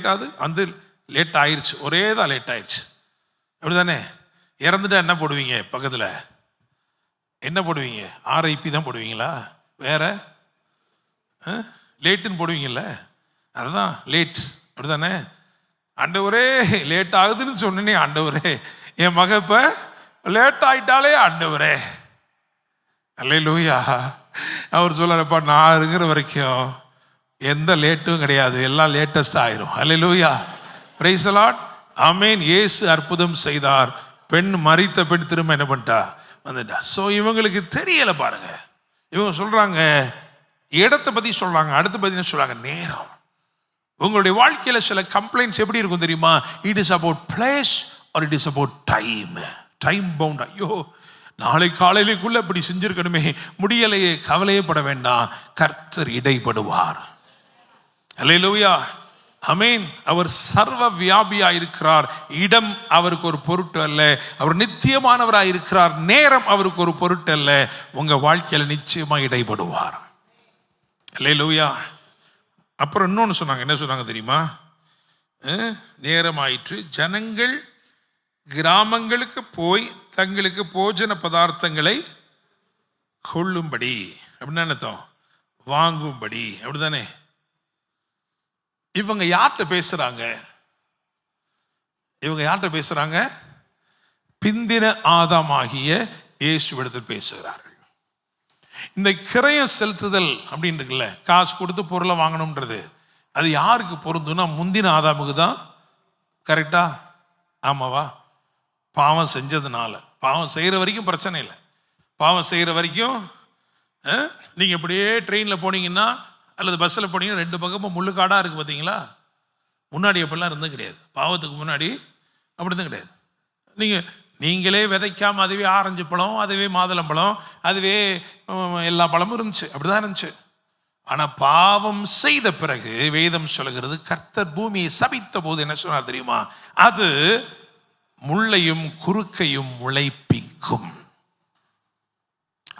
லேட் ஆயிடுச்சு, ஒரே தான் லேட் ஆயிடுச்சு, அப்படிதானே? இறந்துட்டா என்ன போடுவீங்க பக்கத்தில்? என்ன போடுவீங்க? RIP தான் போடுவீங்களா? வேற லேட்டுன்னு போடுவீங்கல்ல, அதுதான் லேட், அப்படிதானே? ஆண்டவரே லேட் ஆகுதுன்னு சொன்னே, ஆண்டவரே என் மக இப்ப லேட் ஆயிட்டாலே ஆண்டவரே. அல்லேலூயா. அவர் சொல்றாருப்பா, நான் இருக்கிற வரைக்கும் எந்த லேட்டும் கிடையாது, எல்லாம் லேட்டஸ்ட் ஆயிரும். அல்லேலூயா. Praise the Lord. ஆமென். இயேசு அற்புதம் செய்தார். மரித்த பெண் திரும்ப என்ன பண்ணிட்டா, வந்துட்டா. ஸோ இவங்களுக்கு தெரியல பாருங்க. இவங்க சொல்றாங்க இடத்தை பத்தி சொல்றாங்க, அடுத்த பத்தி என்ன சொல்றாங்க, நேரம். உங்களுடைய வாழ்க்கையில சில கம்ப்ளைண்ட்ஸ் எப்படி இருக்கும் தெரியுமா? It is about place or it is about time. Time bound. ஐயோ, நாளை காலையிலேக்குள்ள இப்படி செஞ்சிருக்கணுமே, முடியலையே. கவலையே பட வேண்டாம், கர்த்தர் இடைப்படுவார். அல்லேலூயா. ஆமென். அவர் சர்வ வியாபியாய் இருக்கிறார். இடம் அவருக்கு ஒரு பொருட்டு அல்ல. அவர் நித்தியமானவராய் இருக்கிறார். நேரம் அவருக்கு ஒரு பொருட்டு அல்ல. உங்க வாழ்க்கையில நிச்சயமா இடைப்படுவார். அல்லேலூயா. அப்புறம் இன்னொன்று சொன்னாங்க. என்ன சொன்னாங்க தெரியுமா? நேரமாயிற்று, ஜனங்கள் கிராமங்களுக்கு போய் தங்களுக்கு போஜன பதார்த்தங்களை கொள்ளும்படி. அப்படின்னா என்னத்தம்? வாங்கும்படி. அப்படிதானே? இவங்க யார்கிட்ட பேசுறாங்க? இவங்க யார்கிட்ட பேசுறாங்க? பிந்தின ஆதாமாகிய இயேசுவிடத்தில் பேசுகிறார்கள். இந்த கிரயம் செலுத்துதல் அப்படின்னு இருக்குல்ல, காசு கொடுத்து பொருளை வாங்கணும்ன்றது, அது யாருக்கு பொருந்தும்னா முந்தின ஆதாமுக்கு தான். கரெக்டா? ஆமாவா? பாவம் செஞ்சதுனால. பாவம் செய்கிற வரைக்கும் பிரச்சனை இல்லை. பாவம் செய்கிற வரைக்கும் நீங்கள் இப்படியே ட்ரெயினில் போனீங்கன்னா அல்லது பஸ்ஸில் போனீங்கன்னா 2 பக்கமும் முள்ளுக்காடாக இருக்குது பார்த்தீங்களா? முன்னாடி அப்படிலாம் இருந்தது கிடையாது. பாவத்துக்கு முன்னாடி அப்படி தான் கிடையாது. நீங்களே விதைக்காமல் அதுவே ஆரஞ்சு பழம், அதுவே மாதுளம்பழம், அதுவே எல்லா பழமும் இருந்துச்சு. அப்படிதான் இருந்துச்சு. ஆனால் பாவம் செய்த பிறகு வேதம் சொல்லுகிறது, கர்த்தர் பூமியை சபித்த போது என்ன சொன்னார் தெரியுமா? அது முள்ளையும் குறுக்கையும் முளைப்பிக்கும்.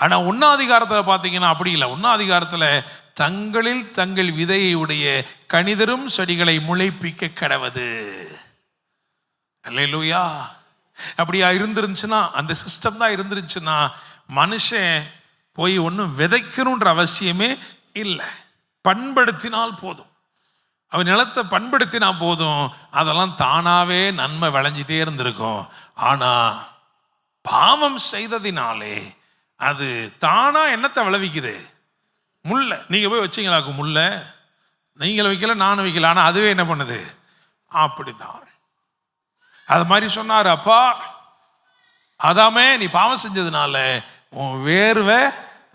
ஆனால் 1ஆம் அதிகாரத்தில் பார்த்தீங்கன்னா அப்படி இல்லை. 1ஆம் அதிகாரத்தில் தங்களில் தங்கள் விதையை உடைய கனிதரும் செடிகளை முளைப்பிக்க கடவது. அல்லேலூயா. அப்படியா இருந்துருந்துச்சுன்னா, அந்த சிஸ்டம் தான் இருந்துருச்சுன்னா, மனுஷன் போய் ஒன்றும் விதைக்கணுன்ற அவசியமே இல்லை. பண்படுத்தினால் போதும். அவன் நிலத்தை பண்படுத்தினா போதும், அதெல்லாம் தானாவே நன்மை விளைஞ்சிட்டே இருந்திருக்கும். ஆனால் பாவம் செய்ததினாலே அது தானா என்னத்தை விளைவிக்குது? முல்லை. நீங்கள் போய் வச்சிங்களாக்கும் முல்லை, நீங்களும் வைக்கல நானும் வைக்கல, ஆனால் அதுவே என்ன பண்ணுது? அப்படிதான். அது மாதிரி சொன்னார், அப்பா அதாமே நீ பாவம் செஞ்சதுனால உன் வேர்வை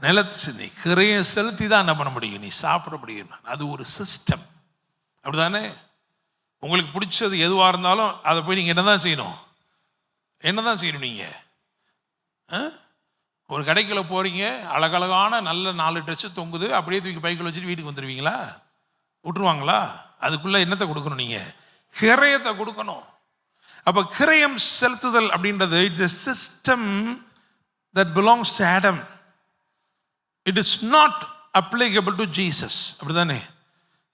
நிலத்து சிந்தி கிரையும் செலுத்தி தான் என்ன பண்ண முடியும்? நீ சாப்பிட முடியும். அது ஒரு சிஸ்டம். அப்படிதானே? உங்களுக்கு பிடிச்சது எதுவாக இருந்தாலும் அதை போய் நீங்கள் என்னதான் செய்யணும்? என்னதான் செய்யணும்? நீங்கள் ஒரு கடைக்குள்ள போகிறீங்க, அழகழகான நல்ல 4 ட்ரெஸ்ஸு தொங்குது, அப்படியே தூக்கி பைக்கில் வச்சுட்டு வீட்டுக்கு வந்துடுவீங்களா? விட்டுருவாங்களா? அதுக்குள்ளே என்னத்தை கொடுக்கணும்? நீங்கள் கிரயத்தை கொடுக்கணும். அப்போ கிரயம் செலுத்துதல் அப்படின்றது it's a system that belongs to Adam. It is not applicable to Jesus. அப்படிதானே?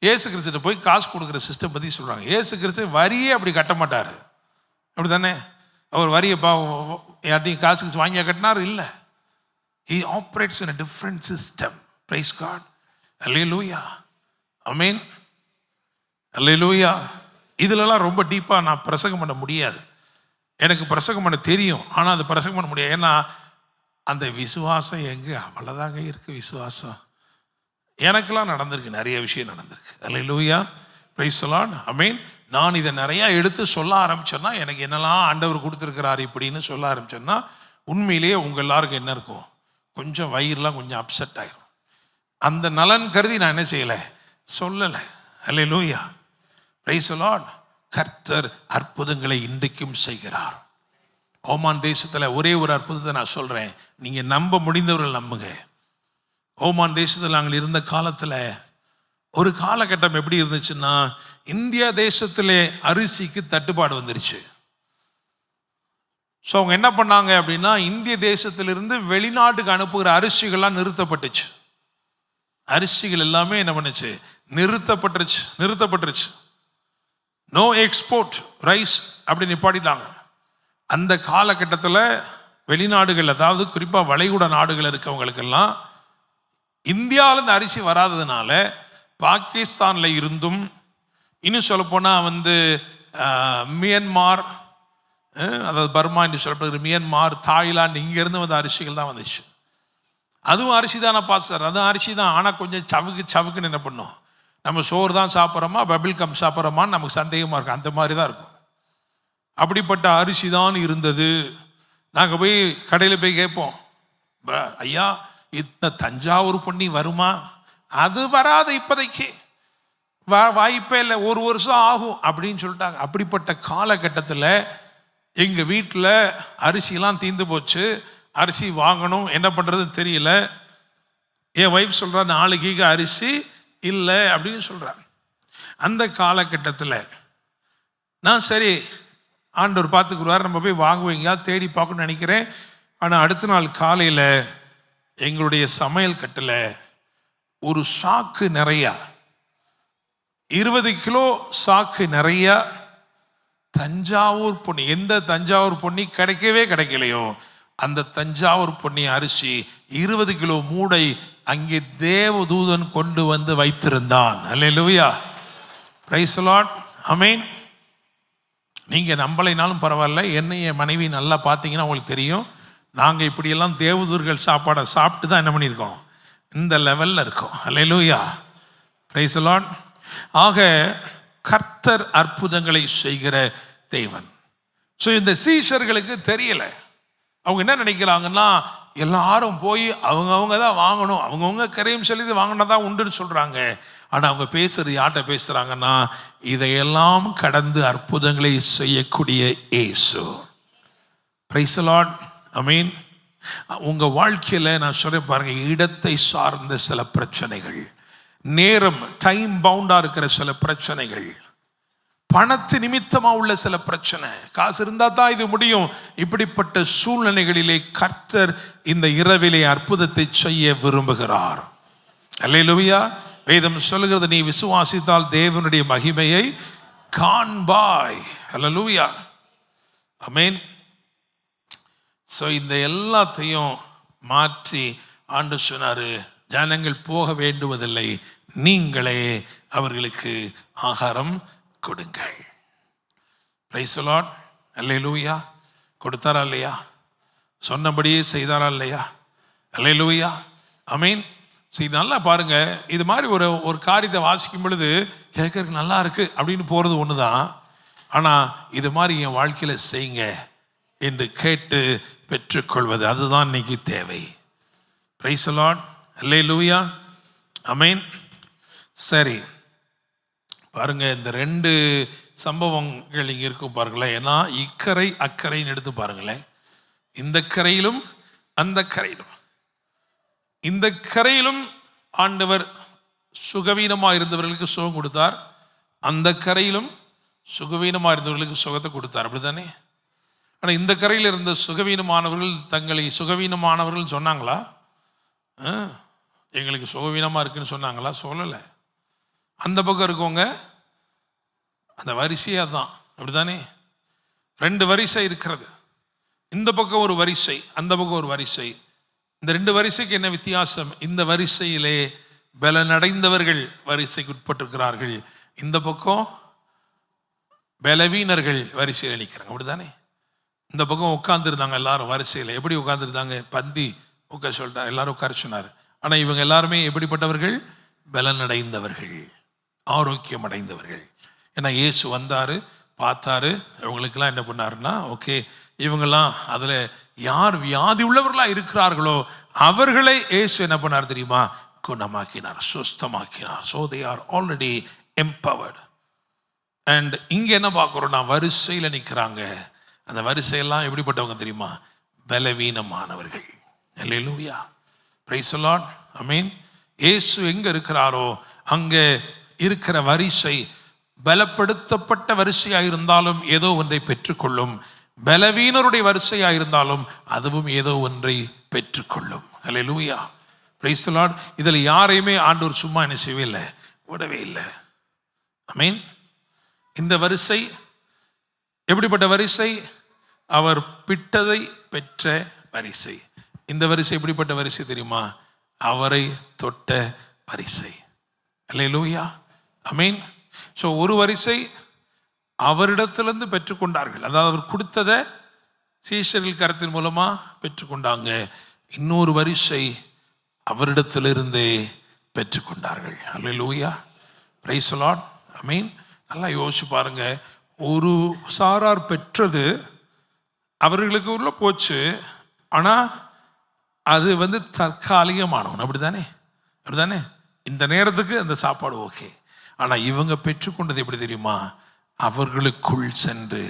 இயேசு கிறிஸ்துட்ட போய் காசு கொடுக்குற சிஸ்டம் பற்றி சொல்கிறாங்க. இயேசு கிறிஸ்து வரியே அப்படி கட்ட மாட்டார். அப்படிதானே? அவர் வரியை யார்ட்டையும் காசு வாங்கியா கட்டினார்? இல்லை. He operates in a different system. Praise God. Hallelujah. Amen. Hallelujah. இதிலெல்லாம் ரொம்ப டீப்பாக நான் பிரசங்கம் பண்ண முடியாது. எனக்கு பிரசங்கம் பண்ண தெரியும், ஆனால் அது பிரசங்கம் பண்ண முடியாது. ஏன்னா அந்த விசுவாசம் எங்கே அவ்வளோதாங்க இருக்குது. விசுவாசம் எனக்கெல்லாம் நடந்திருக்கு, நிறைய விஷயம் நடந்திருக்கு. அல்லேலூயா. Praise the Lord. ஆமென். நான் இதை நிறையா எடுத்து சொல்ல ஆரம்பிச்சேன்னா, எனக்கு என்னெல்லாம் ஆண்டவர் கொடுத்துருக்கிறார் இப்படின்னு சொல்ல ஆரம்பிச்சேன்னா, உண்மையிலேயே உங்கள் எல்லாருக்கும் என்ன இருக்கும்? கொஞ்சம் வயிறுலாம் கொஞ்சம் அப்செட் ஆகிடும். அந்த நலன் கருதி நான் என்ன செய்யலை, சொல்லலை. அல்லேலூயா. Praise the Lord. கர்த்தர் அற்புதங்களை இன்றைக்கும் செய்கிறார். ஓமான் தேசத்தில் ஒரே ஒரு அற்புதத்தை நான் சொல்கிறேன், நீங்கள் நம்ப முடிந்தவர்கள் நம்புங்க. ஓமான் தேசத்தில் நாங்கள் இருந்த காலத்தில் ஒரு காலகட்டம் எப்படி இருந்துச்சுன்னா, இந்தியா தேசத்திலே அரிசிக்கு தட்டுப்பாடு வந்துருச்சு. ஸோ அவங்க என்ன பண்ணாங்க அப்படின்னா, இந்திய தேசத்திலிருந்து வெளிநாட்டுக்கு அனுப்புகிற அரிசிகள்லாம் நிறுத்தப்பட்டுச்சு. அரிசிகள் எல்லாமே என்ன பண்ணுச்சு? நிறுத்தப்பட்டுருச்சு. நோ எக்ஸ்போர்ட் ரைஸ் அப்படி நிப்பாட்டிட்டாங்க. அந்த காலகட்டத்தில் வெளிநாடுகள், அதாவது குறிப்பாக வளைகுடா நாடுகள் இருக்கவங்களுக்கெல்லாம் இந்தியாவிலேருந்து அரிசி வராததுனால பாகிஸ்தானில் இருந்தும், இன்னும் சொல்லப்போனால் மியன்மார், அதாவது பர்மா என்று சொல்லப்படுகிற மியன்மார், தாய்லாந்து, இங்கேருந்து வந்த அரிசிகள் தான் வந்துச்சு. அதுவும் அரிசி தானே பாஸ்டர்? அதுவும் அரிசி தான், ஆனால் கொஞ்சம் சவுக்குன்னு என்ன பண்ணும்? நம்ம சோறு தான் சாப்பிட்றோமா, பபிள் கம் சாப்பிட்றோமான்னு நமக்கு சந்தேகமாக இருக்கும். அந்த மாதிரி தான் இருக்கும். அப்படிப்பட்ட அரிசி தான் இருந்தது. நாங்கள் போய் கடையில் போய் கேட்போம், ஐயா இந்த தஞ்சாவூர் பொன்னி வருமா? அது வராது இப்போதைக்கு, வாய்ப்பே இல்லை, 1 வருஷம் ஆகும் அப்படின்னு சொல்லிட்டாங்க. அப்படிப்பட்ட காலகட்டத்தில் எங்கள் வீட்டில் அரிசிலாம் தீர்ந்து போச்சு. அரிசி வாங்கணும், என்ன பண்ணுறதுன்னு தெரியல. என் ஒய்ஃப் சொல்கிறா 4 கிலோ அரிசி இல்லை அப்படின்னு சொல்கிறான். அந்த காலகட்டத்தில் நான் சரி ஆண்டவர் பார்த்துக்குருவார், நம்ம போய் வாங்குவீங்க தேடி பார்க்கணும்னு நினைக்கிறேன். ஆனால் அடுத்த நாள் காலையில் எங்களுடைய சமையல் கட்டில் ஒரு சாக்கு நிறைய 20 கிலோ சாக்கு நிறைய தஞ்சாவூர் பொன்னி, எந்த தஞ்சாவூர் பொன்னி கிடைக்கலையோ அந்த தஞ்சாவூர் பொன்னி அரிசி 20 கிலோ மூடை அங்கே தேவதூதன் கொண்டு வந்து வைத்திருந்தான். அல்லேலூயா, பிரைஸ் தி லார்ட், ஆமென். நீங்க நம்பலைனாலும் பரவாயில்ல, என்னை என் மனைவி நல்லா பார்த்தீங்கன்னா உங்களுக்கு தெரியும், நாங்கள் இப்படியெல்லாம் தேவதூர்கள் சாப்பாடை சாப்பிட்டு தான் என்ன பண்ணியிருக்கோம், இந்த லெவலில் இருக்கோம். அல்லேலூயா, பிரைஸ் தி லார்ட். ஆக கர்த்தர் அற்புதங்களை செய்கிற தேவன். ஸோ இந்த சீஷர்களுக்கு தெரியல. அவங்க என்ன நினைக்கிறாங்கன்னா, எல்லாரும் போய் அவங்கவுங்க தான் வாங்கணும், அவங்கவுங்க கரையும் சொல்லி வாங்கினா தான் உண்டுன்னு சொல்கிறாங்க. ஆனால் அவங்க பேசுறது யார்கிட்ட பேசுகிறாங்கன்னா, இதையெல்லாம் கடந்து அற்புதங்களை செய்யக்கூடிய இயேசு. பிரைஸ் தி லார்ட், ஆமென். உங்கள் வாழ்க்கையில் நான் சொல்ல பாருங்க, இடத்தை சார்ந்த சில பிரச்சனைகள், நேரம் டைம் பவுண்டாக இருக்கிற சில பிரச்சனைகள், பணத்து நிமித்தமாக உள்ள சில பிரச்சனை, காசு இருந்தால் தான் இது முடியும், இப்படிப்பட்ட சூழ்நிலைகளிலே கர்த்தர் இந்த இரவிலே அற்புதத்தை செய்ய விரும்புகிறார். அல்லேலூயா. வேதம் சொல்லுகிறது, நீ விசுவாசித்தால் தேவனுடைய மகிமையை காண்பாய். அல்லேலூயா, ஆமென். ஸோ இந்த எல்லாத்தையும் மாற்றி ஆண்டு சொன்னார், ஜனங்கள் போக வேண்டுவதில்லை, நீங்களே அவர்களுக்கு ஆகாரம் கொடுங்கள். பிரைஸ் தி லார்ட், அல்லேலூயா. கொடுத்தாரா இல்லையா? சொன்னபடியே செய்தாரா இல்லையா? அல்லேலூயா, ஆமென். சரி, நல்லா பாருங்க, இது மாதிரி ஒரு காரியத்தை வாசிக்கும் பொழுது கேட்கறதுக்கு நல்லா இருக்கு அப்படின்னு போறது ஒன்று தான். ஆனால் இது மாதிரி என் வாழ்க்கையில் செய்யுங்க என்று கேட்டு பெற்றுக்கொள்வது, அதுதான் இன்னைக்கு தேவை. பிரைஸ் தி லார்ட், அல்லேலூயா, ஆமென். சரி பாருங்க, இந்த 2 சம்பவங்கள் இங்கே இருக்கும் பாருங்களேன். ஏன்னா இக்கரை அக்கறைன்னு எடுத்து பாருங்களேன். இந்த கரையிலும் அந்த கரையிலும், இந்த கரையிலும் ஆண்டவர் சுகவீனமாக இருந்தவர்களுக்கு சுகம் கொடுத்தார், அந்த கரையிலும் சுகவீனமாக இருந்தவர்களுக்கு சுகத்தை கொடுத்தார், அப்படித்தானே? ஆனால் இந்த கரையில் இருந்த சுகவீனமானவர்கள் தங்களை சுகவீனமானவர்கள் சொன்னாங்களா? எங்களுக்கு சுகவீனமாக இருக்குன்னு சொன்னாங்களா? சொல்லலை. அந்த பக்கம் இருக்கவங்க அந்த வரிசையாக தான், அப்படித்தானே? 2 வரிசை இருக்கிறது. இந்த பக்கம் ஒரு வரிசை, அந்த பக்கம் ஒரு வரிசை. இந்த 2 வரிசைக்கு என்ன வித்தியாசம்? இந்த வரிசையிலே பலனடைந்தவர்கள் வரிசைக்கு உட்பட்டிருக்கிறார்கள், இந்த பக்கம் பலவீனர்கள் வரிசையில் நிற்கிறாங்க, அப்படித்தானே? இந்த பக்கம் உட்கார்ந்துருந்தாங்க எல்லாரும் வரிசையில். எப்படி உட்கார்ந்துருந்தாங்க? பந்தி உட்கார சொல்லிட்டார், எல்லாரும் உட்கார சொன்னார். ஆனால் இவங்க எல்லாருமே எப்படிப்பட்டவர்கள்? பலனடைந்தவர்கள், ஆரோக்கியம் அடைந்தவர்கள். ஏன்னா இயேசு வந்தார், பார்த்தாரு, இவங்களுக்கெல்லாம் என்ன பண்ணாருன்னா, ஓகே இவங்கெல்லாம் அதில் யார் வியாதி உள்ளவர்களாக இருக்கிறார்களோ அவர்களை இயேசு என்ன பண்ணார் தெரியுமா? குணமாக்கினார், சுஸ்தமாக்கினார். So they are already empowered. And இங்கே என்ன பார்க்குறோம்னா, வரிசையில் நிற்கிறாங்க. அந்த வரிசையெல்லாம் எப்படிப்பட்டவங்க தெரியுமா? பலவீனமானவர்கள். அல்லேலூயா, பிரைஸ் தி லார்ட், ஆமென். இயேசு எங்கே இருக்கிறாரோ அங்கே இருக்கிற வரிசை பலப்படுத்தப்பட்ட வரிசையாக இருந்தாலும் ஏதோ ஒன்றை பெற்றுக்கொள்ளும், பலவீனருடைய வரிசையாக இருந்தாலும் அதுவும் ஏதோ ஒன்றை பெற்றுக்கொள்ளும். அல்லேலூயா, பிரைஸ் தி லார்ட். இதில் யாரையுமே ஆண்டவர் சும்மா என்ன செய்யவே இல்லை, விடவே இல்லை, ஆமென். இந்த வரிசை எப்படிப்பட்ட வரிசை? அவர் பிட்டதை பெற்ற வரிசை. இந்த வரிசை எப்படிப்பட்ட வரிசை தெரியுமா? அவரை தொட்ட வரிசை. அல்லேலூயா, ஆமென். ஸோ ஒரு வரிசை அவரிடத்திலிருந்து பெற்றுக்கொண்டார்கள், அதாவது அவர் கொடுத்ததை சீஷர்கள் கரத்தின் மூலமா பெற்றுக்கொண்டாங்க. இன்னொரு வரிசை அவரிடத்திலிருந்தே பெற்றுக்கொண்டார்கள். அல்லேலூயா, பிரைஸ் தி லார்ட், ஆமென். நல்லா யோசிச்சு பாருங்க, ஒரு சாரார் பெற்றது அவர்களுக்கு உள்ள போச்சு, ஆனால் அது தற்காலிகமானவன், அப்படித்தானே? அப்படித்தானே? இந்த நேரத்துக்கு அந்த சாப்பாடு ஓகே. ஆனால் இவங்க பெற்றுக்கொண்டது எப்படி தெரியுமா? அவர்களுக்குள் சென்று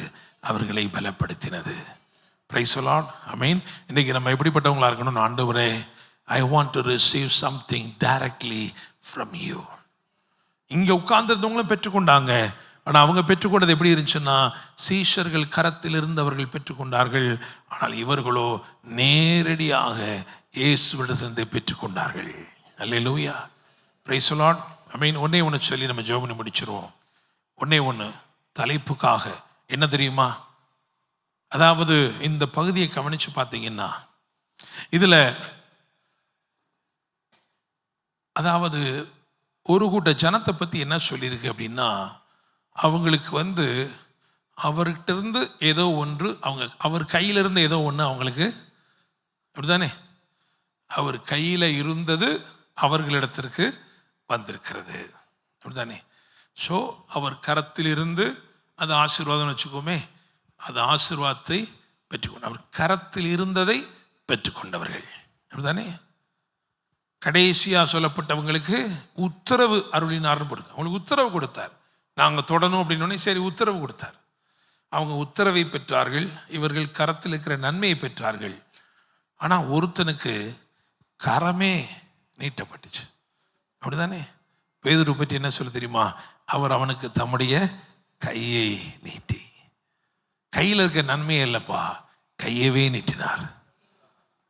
அவர்களை பலப்படுத்தினது. பிரைஸ் தி லார்ட், ஆமென். இன்னைக்கு நம்ம எப்படிப்பட்டவங்களா இருக்கணும்? ஆண்டவரே, I want to receive something directly from you. இங்கே உட்கார்ந்துருந்தவங்களும் பெற்றுக்கொண்டாங்க, ஆனால் அவங்க பெற்றுக்கொண்டது எப்படி இருந்துச்சுன்னா, சீஷர்கள் கரத்தில் இருந்தவர்கள் பெற்றுக்கொண்டார்கள், ஆனால் இவர்களோ நேரடியாக இயேசுவிடத்திலிருந்து பெற்றுக்கொண்டார்கள். அல்லேலூயா, பிரைஸ் தி லார்ட். ஒண்ணே ஒன்று சொல்லி நம்ம ஜெபம் பண்ணி முடிச்சிருவோம். ஒண்ணே ஒன்று தலைப்புக்காக என்ன தெரியுமா? அதாவது இந்த பகுதியை கவனிச்சு பார்த்தீங்கன்னா இதுல அதாவது ஒரு கூட்ட ஜனத்தை பத்தி என்ன சொல்லியிருக்கு அப்படின்னா, அவங்களுக்கு அவர்கிட்ட இருந்து ஏதோ ஒன்று அவர் கையில இருந்து ஏதோ ஒன்று அவங்களுக்கு, அப்படிதானே? அவர் கையில இருந்தது அவர்களிடத்திற்கு வந்திருக்கிறது, அப்படிதானே? ஸோ அவர் கரத்தில் இருந்து அது ஆசீர்வாதம் வச்சுக்கோமே, அது ஆசீர்வாதத்தை பெற்றுக்கொண்டு அவர் கரத்தில் இருந்ததை பெற்றுக்கொண்டவர்கள், அப்படிதானே? கடைசியா சொல்லப்பட்டவங்களுக்கு உத்தரவு அருளினார்னு போடுங்க. அவங்களுக்கு உத்தரவு கொடுத்தார், நாங்கள் தொடணும் அப்படின்னு. சரி, உத்தரவு கொடுத்தார். அவங்க உத்தரவை பெற்றார்கள், இவர்கள் கரத்தில் இருக்கிற நன்மையை பெற்றார்கள். ஆனால் ஒருத்தனுக்கு கரமே நீட்டப்பட்டுச்சு, அப்படிதானே? பேதுரு பற்றி என்ன சொல்ல தெரியுமா? அவர் அவனுக்கு தம்முடைய கையை நீட்டி, கையில் இருக்க நன்மையே இல்லப்பா, கையவே நீட்டினார்.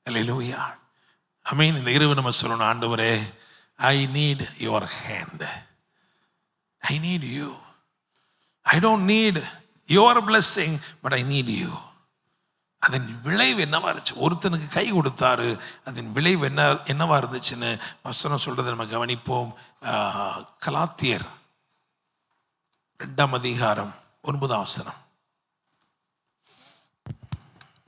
அல்லேலூயா. இந்த இரவு நம்ம சொல்லணும், ஆண்டவரே, I need your hand, I need you, I don't need your blessing, but I need you. அதன் விளைவு என்னவா இருந்துச்சு? ஒருத்தனுக்கு கை கொடுத்தாரு, அதன் விளைவு என்னவா இருந்துச்சுன்னு வசனம் சொல்றதை நம்ம கவனிப்போம். கலாத்தியர் 2ஆம் அதிகாரம் 9ஆம் வசனம்.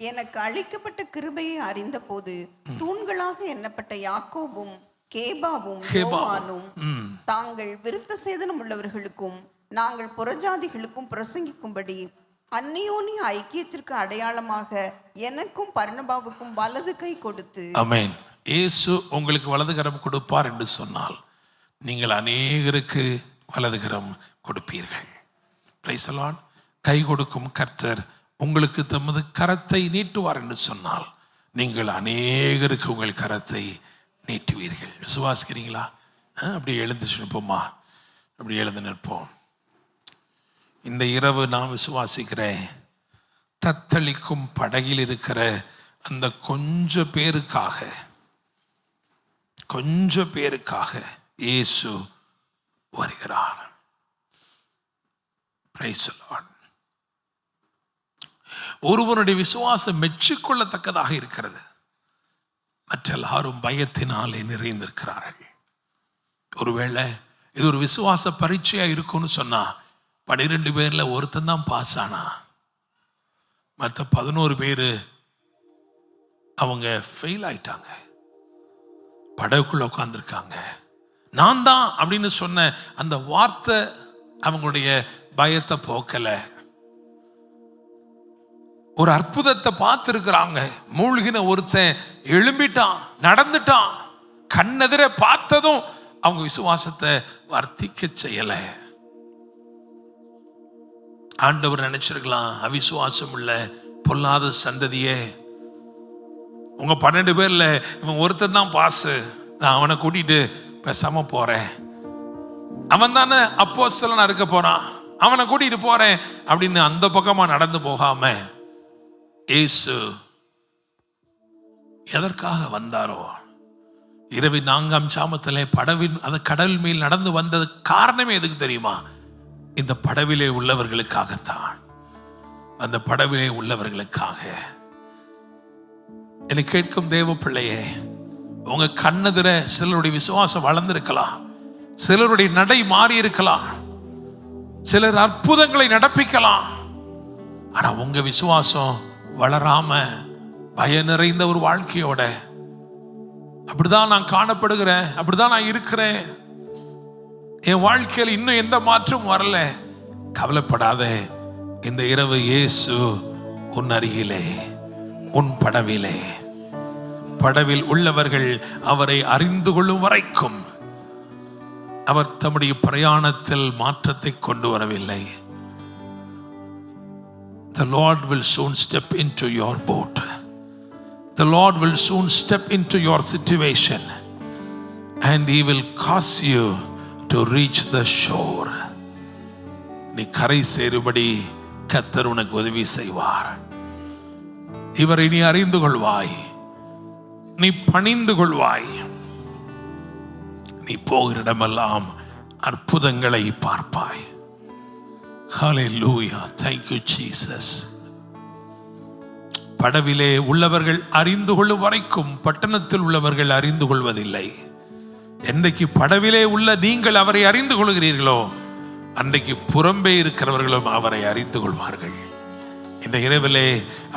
எனக்கு அளிக்கப்பட்ட கிருபையை அறிந்த போது தூண்களாக எண்ணப்பட்ட யாக்கோபும் கேபாவும் யோவானும் தாங்கள் விருத்த சேதனம் உள்ளவர்களுக்கும் நாங்கள் புறஜாதிகளுக்கும் பிரசங்கிக்கும்படி அந்நியோனி ஐக்கியத்திற்கு அடையாளமாக எனக்கும் பர்னபாவுக்கும் வலது கை கொடுத்து. ஆமென். இயேசு உங்களுக்கு வலது கரம் கொடுப்பார் என்று சொன்னால் நீங்கள் அநேகருக்கு வலது கரம் கொடுப்பீர்கள். Price the Lord. கை கொடுக்கும் கர்த்தர் உங்களுக்கு தமது கரத்தை நீட்டுவார் என்று சொன்னால் நீங்கள் அநேகருக்கு உங்கள் கரத்தை நீட்டுவீர்கள். விசுவாசிக்கிறீங்களா? அப்படி எழுந்து நிற்போமா? அப்படி எழுந்து நிற்போம். இந்த இரவு நான் விசுவாசிக்கிறேன், தத்தளிக்கும் படகில் இருக்கிற அந்த கொஞ்ச பேருக்காக இயேசு வருகிறார். Price the Lord. ஒருவனுடைய விசுவாசம் மெச்சிக்கொள்ளத்தக்கதாக இருக்கிறது, மற்றெல்லாரும் பயத்தினாலே நிறைந்திருக்கிறார்கள். ஒருவேளை இது ஒரு விசுவாச பரீட்சையா இருக்கும்னு சொன்னா 12 பேர்ல ஒருத்தன் தான் பாஸ் ஆனா, மற்ற 11 பேரு அவங்க ஃபெயில் ஆயிட்டாங்க, படகுக்குள்ள உட்கார்ந்துருக்காங்க. நான் தான் அப்படின்னு சொன்ன அந்த வார்த்தை அவங்களுடைய பயத்தை போக்கல. ஒரு அற்புதத்தை பார்த்திருக்கிறாங்க. மூழ்கின ஒருத்தன் எழும்பிட்டான், நடந்துட்டான். கண்ணெதிர பார்த்ததும் அவங்க விசுவாசத்தை வர்த்திக்க செய்யல. ஆண்டவர் நினைச்சிருக்கலாம், அவிசுவாசம் உள்ள பொல்லாத சந்ததியே, உங்க 12 பேர்ல இவன் ஒருத்தன் தான் பாஸ், நான் அவனை கூட்டிட்டு பேசாம போறேன், அவன் தானே அப்போஸ்தலனா இருக்க போறான், அவனை கூட்டிட்டு போறேன் அப்படின்னு அந்த பக்கமா நடந்து போகாம இயேசு எதற்காக வந்தாரோ, இரவு 4ஆம் சாமத்திலே படவின் அந்த கடல் மேல் நடந்து வந்தது காரணமே எதுக்கு தெரியுமா? இந்த படவிலே உள்ளவர்களுக்காகத்தான். அந்த படவிலே உள்ளவர்களுக்காக. என்னை கேட்கும் தேவ பிள்ளையே, உங்க கண்ணெதிர சிலருடைய விசுவாசம் வளர்ந்திருக்கலாம், சிலருடைய நடை மாறி இருக்கலாம், சிலர் அற்புதங்களை நடப்பிக்கலாம். ஆனா உங்க விசுவாசம் வளராம பய நிறைந்த ஒரு வாழ்க்கையோட, அப்படிதான் நான் காணப்படுகிறேன், அப்படிதான் நான் இருக்கிறேன், என் வாழ்க்கையில் இன்னும் எந்த மாற்றம் வரல. கவலைப்படாத. இந்த இரவு இயேசு உன் அருகிலே, உன் படவிலே, படவில் உள்ளவர்கள் அவரை அறிந்து கொள்ளும் வரைக்கும் அவர் தம்முடைய பிரயாணத்தில் மாற்றத்தை கொண்டு வரவில்லை. The Lord will soon step into your boat. The Lord will soon step into your situation and He will cause you to reach the shore. நீ கரை சேரும்படி கர்த்தர் உனக்கு உதவி செய்வார். இவரை நீ அறிந்து கொள்வாய், நீ பணிந்து கொள்வாய், நீ நீ போகிற இடமெல்லாம் அற்புதங்களை பார்ப்பாய். ஹல்லேலூயா. Thank you Jesus. படவிலே உள்ளவர்கள் அறிந்து கொள்ளும் வரைக்கும் பட்டணத்தில் உள்ளவர்கள் அறிந்து கொள்வதில்லை. என்றைக்கு படவிலே உள்ள நீங்கள் அவரை அறிந்து கொள்கிறீர்களோ அன்றைக்கு புறம்பே இருக்கிறவர்களும் அவரை அறிந்து கொள்வார்கள். இந்த இரவிலே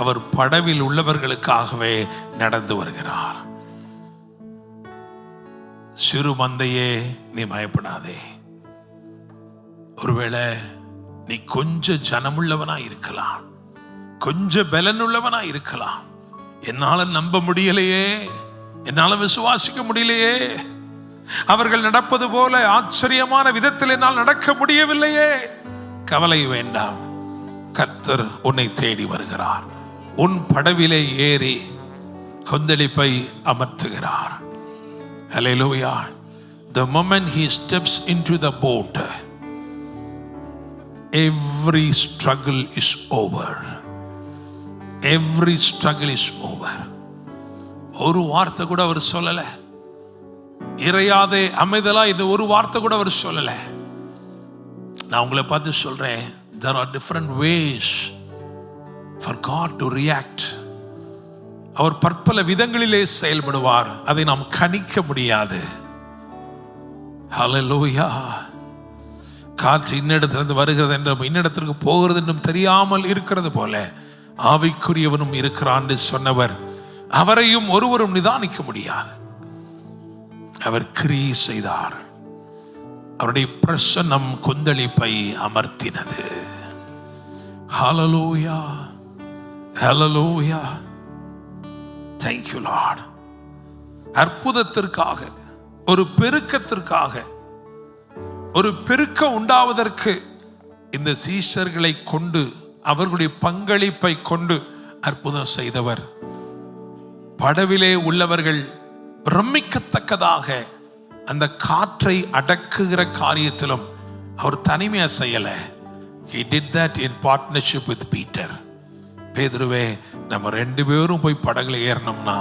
அவர் படவில் உள்ளவர்களுக்காகவே நடந்து வருகிறார். சிறு மந்தையே நீ பயப்படாதே. ஒருவேளை நீ கொஞ்சம் ஜனமுள்ளவனா இருக்கலாம், கொஞ்சம் பலனுள்ளவனா இருக்கலாம். என்னால நம்ப முடியலையே, என்னால விசுவாசிக்க முடியலையே, அவர்கள் நடப்பது போல ஆச்சரியமான விதத்தில் என்னால் நடக்க முடியவில்லையே. கவலை வேண்டாம், கர்த்தர் உன்னை தேடி வருகிறார். உன் படவிலே ஏறி கொந்தளிப்பை அமர்த்துகிறார். Hallelujah. The moment he steps into the boat, every struggle is over. Every struggle is over. ஒரு வார்த்தை கூட அவர் சொல்லல. இறையாதே அமைதலா இந்த ஒரு வார்த்தை கூட அவர் சொல்லல. நான் உங்களை பார்த்து சொல்றேன், there are different ways for God to react. அவர் பற்பல விதங்களிலே செயல்படுவார், அதை நாம் கணிக்க முடியாது. ஹல்லேலூயா. காற்று இன்னிடத்திலிருந்து வருகிறது என்றும் இன்னிடத்திற்கு போகிறது என்றும் தெரியாமல் இருக்கிறது போல ஆவிக்குரியவனும் இருக்கிறான் என்று சொன்னவர், அவரையும் ஒருவரும் நிதானிக்க முடியாது. அவர் கிரியை செய்தார். அவருடைய பிரசன்னம் கொந்தளிப்பை அமர்த்தினது. ஹல்லேலூயா. ஹல்லேலூயா. Thank you Lord. அற்புதத்திற்காக, ஒரு பெருக்கத்திற்காக, ஒரு பெருக்கம் உண்டாவதற்கு இந்த சீஷர்களை கொண்டு, அவர்களுடைய பங்களிப்பை கொண்டு அற்புதம் செய்தவர். படவிலே உள்ளவர்கள் பிரமிக்கத்தக்கதாக அந்த காற்றை அடக்குகிற காரியத்திலும் அவர் தனிமையா செய்யல. He did that in partnership with Peter. பேதுருவே, நம்ம 2 பேரும் போய் படகுல ஏறணும்னா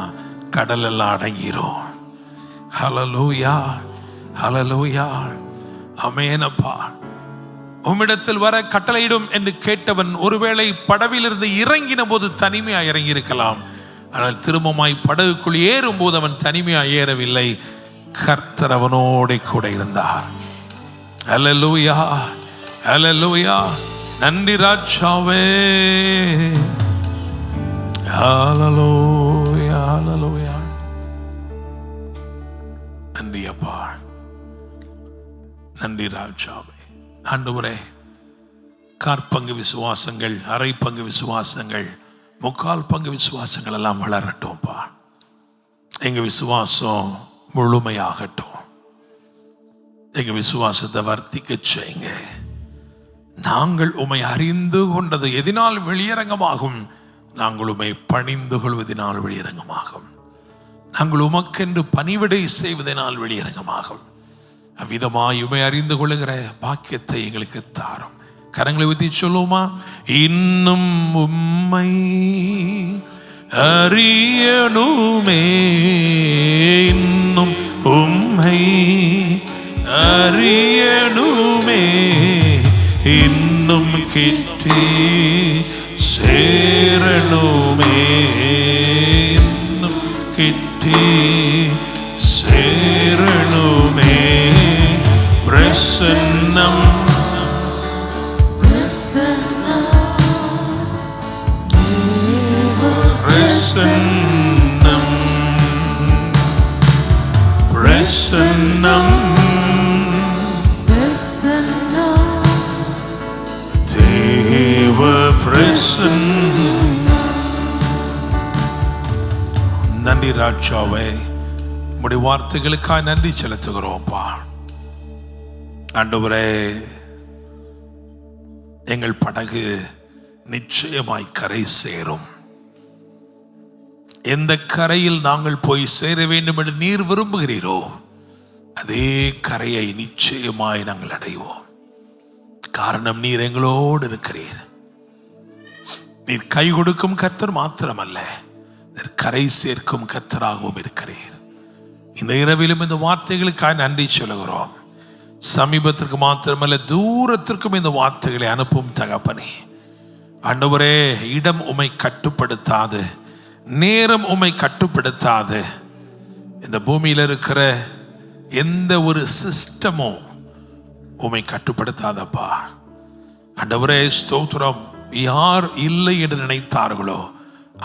கடல் எல்லாம் அடங்கிரும். ஹல்லேலூயா. ஹல்லேலூயா. ஆமென். அப்பா, உம்மிடத்தில் வர கட்டளையிடும் என்று கேட்டவன் ஒருவேளை படவிலிருந்து இறங்கின போது தனிமையா இறங்கி இருக்கலாம். ஆனால் திரும்பமாய் படகுக்குள் ஏறும் போது அவன் தனிமையா ஏறவில்லை. கர்த்தர் அவனோடு கூட இருந்தார். ஹல்லேலூயா. ஹல்லேலூயா. நன்றி ராஜாவே. ஹல்லேலூயா. ஹல்லேலூயா. நன்றி அப்பா, நன்றி ராஜாவே. ஆண்டவரே, காற்பங்கு விசுவாசங்கள், அரை பங்கு விசுவாசங்கள், முக்கால் பங்கு விசுவாசங்கள் எல்லாம் வளரட்டும்பா. எங்க விசுவாசம் முழுமையாகட்டும். எங்க விசுவாசத்தை வர்த்திக்க செய்யுங்க. நாங்கள் உம்மை அறிந்து கொண்டது எதினால் வெளியரங்கமாகும்? நாங்கள் உம்மை பணிந்து கொள்வதனால் வெளியரங்கமாகும். நாங்கள் உமக்கென்று பணிவிடை செய்வதனால் வெளியரங்கமாகும். அவ்விதமாய் உம்மை அறிந்து கொள்ளுகிற பாக்கியத்தை எங்களுக்கு தாரும். கரங்களை ஊத்தி சொல்லுமா? இன்னும் உம்மை அறியணுமே, இன்னும் உம்மை அறியணுமே, இன்னும் கிட்டி சேரணுமே, இன்னும் கிட்டி சேரணுமே. பிரசன்னம் பிரசன்னம் பிரசன்னம் தேவ பிரசன்னம். நன்றி ராஜாவே, உம்முடைய வார்த்தைகளுக்காய் நன்றி செலுத்துகிறோம்ப்பா. ஆண்டவரே, எங்கள் படகு நிச்சயமாய் கரை சேரும். எந்த கரையில் நாங்கள் போய் சேர வேண்டும் என்று நீர் விரும்புகிறீரோ அதே கரையை நிச்சயமாய் நாங்கள் அடைவோம். காரணம், நீர் எங்களோடு இருக்கிறீர். நீர் கை கொடுக்கும் கர்த்தர் மாத்திரமல்ல, நீர் கரை சேர்க்கும் கர்த்தராகவும் இருக்கிறீர். இந்த இரவிலும் இந்த வார்த்தைகளுக்காக நன்றி சொல்லுகிறோம். சமீபத்திற்கு மாத்திரமல்ல, தூரத்திற்கும் இந்த வார்த்தைகளை அனுப்பும் தகப்பனே. ஆண்டவரே, இடம் உம்மை கட்டுப்படுத்தாது, நேரம் உம்மை கட்டுப்படுத்தாது. இந்த பூமியில் இருக்கிற எந்த ஒரு சிஸ்டமும் உம்மை கட்டுப்படுத்தாதப்பா. ஆண்டவரே ஸ்தோத்திரம். யார் இல்லை என்று நினைத்தார்களோ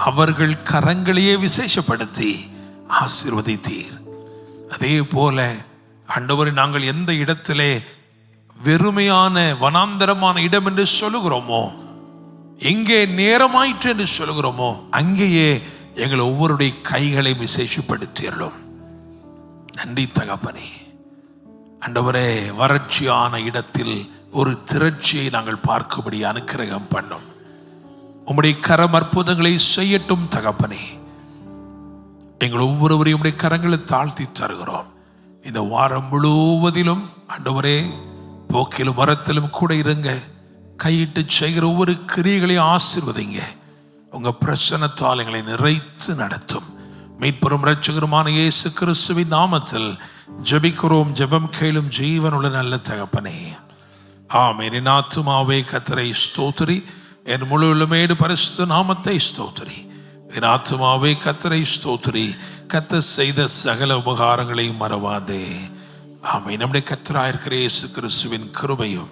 அவர்கள் கரங்களையே விசேஷப்படுத்தி ஆசீர்வதித்தீர். அதே போல ஆண்டவரே, நாங்கள் எந்த இடத்திலே வெறுமையான வனாந்தரமான இடம் என்று சொல்லுகிறோமோ, எங்கே நேரமாயிற்று என்று சொல்லுகிறோமோ, அங்கேயே எங்கள் ஒவ்வொருடைய கைகளை விசேஷப்படுத்தியறோம். நன்றி தகப்பனே. ஆண்டவரே, வறட்சியான இடத்தில் ஒரு திரட்சியை நாங்கள் பார்க்கும்படி அனுக்கிரகம் பண்ணும். உம்முடைய கரம் அற்புதங்களை செய்யட்டும் தகப்பனே. எங்கள் ஒவ்வொருவரையும் உம்முடைய கரங்களை தாழ்த்தி தருகிறோம். இந்த வாரம் முழுவதிலும் ஆண்டவரே, போக்கிலும் மரத்திலும் கூட இருங்க. கையிட்டு செய்கிற ஒவ்வொரு கிரியைகளையும் ஆசீர்வதிங்க. உங்க பிரசன்னத்தால் எங்களை நிறைத்து நடத்தும். மீட்பெரும் இரட்சகருமான இயேசு கிறிஸ்துவின் நாமத்தில் ஜெபிக்கிறோம். ஜெபம் கேளும் ஜீவனுள்ள நல்ல தகப்பனே, ஆமென். என் ஆத்துமாவே கர்த்தரை ஸ்தோத்திரி, என் முழு உள்ளமேடு பரிசுத்த நாமத்தை ஸ்தோத்திரி. என் ஆத்துமாவே கர்த்தரை ஸ்தோத்திரி, கர்த்தர் செய்த சகல உபகாரங்களையும் மறவாதே. ஆமென். நம்முடைய கர்த்தராயிருக்கிற இயேசு கிறிஸ்துவின் கிருபையும்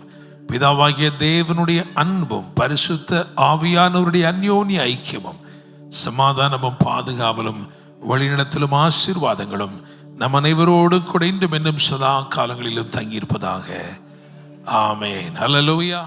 பிதாவாகிய தேவனுடைய அன்பும் பரிசுத்த ஆவியானவருடைய அந்யோன்ய ஐக்கியமும் சமாதானமும் பாதுகாவலும் வழிநடத்தலும் ஆசீர்வாதங்களும் நம் அனைவரோடு கூட இன்றும் இன்னும் சதா காலங்களிலும் தங்கியிருப்பதாக. ஆமென். ஹல்லேலூயா.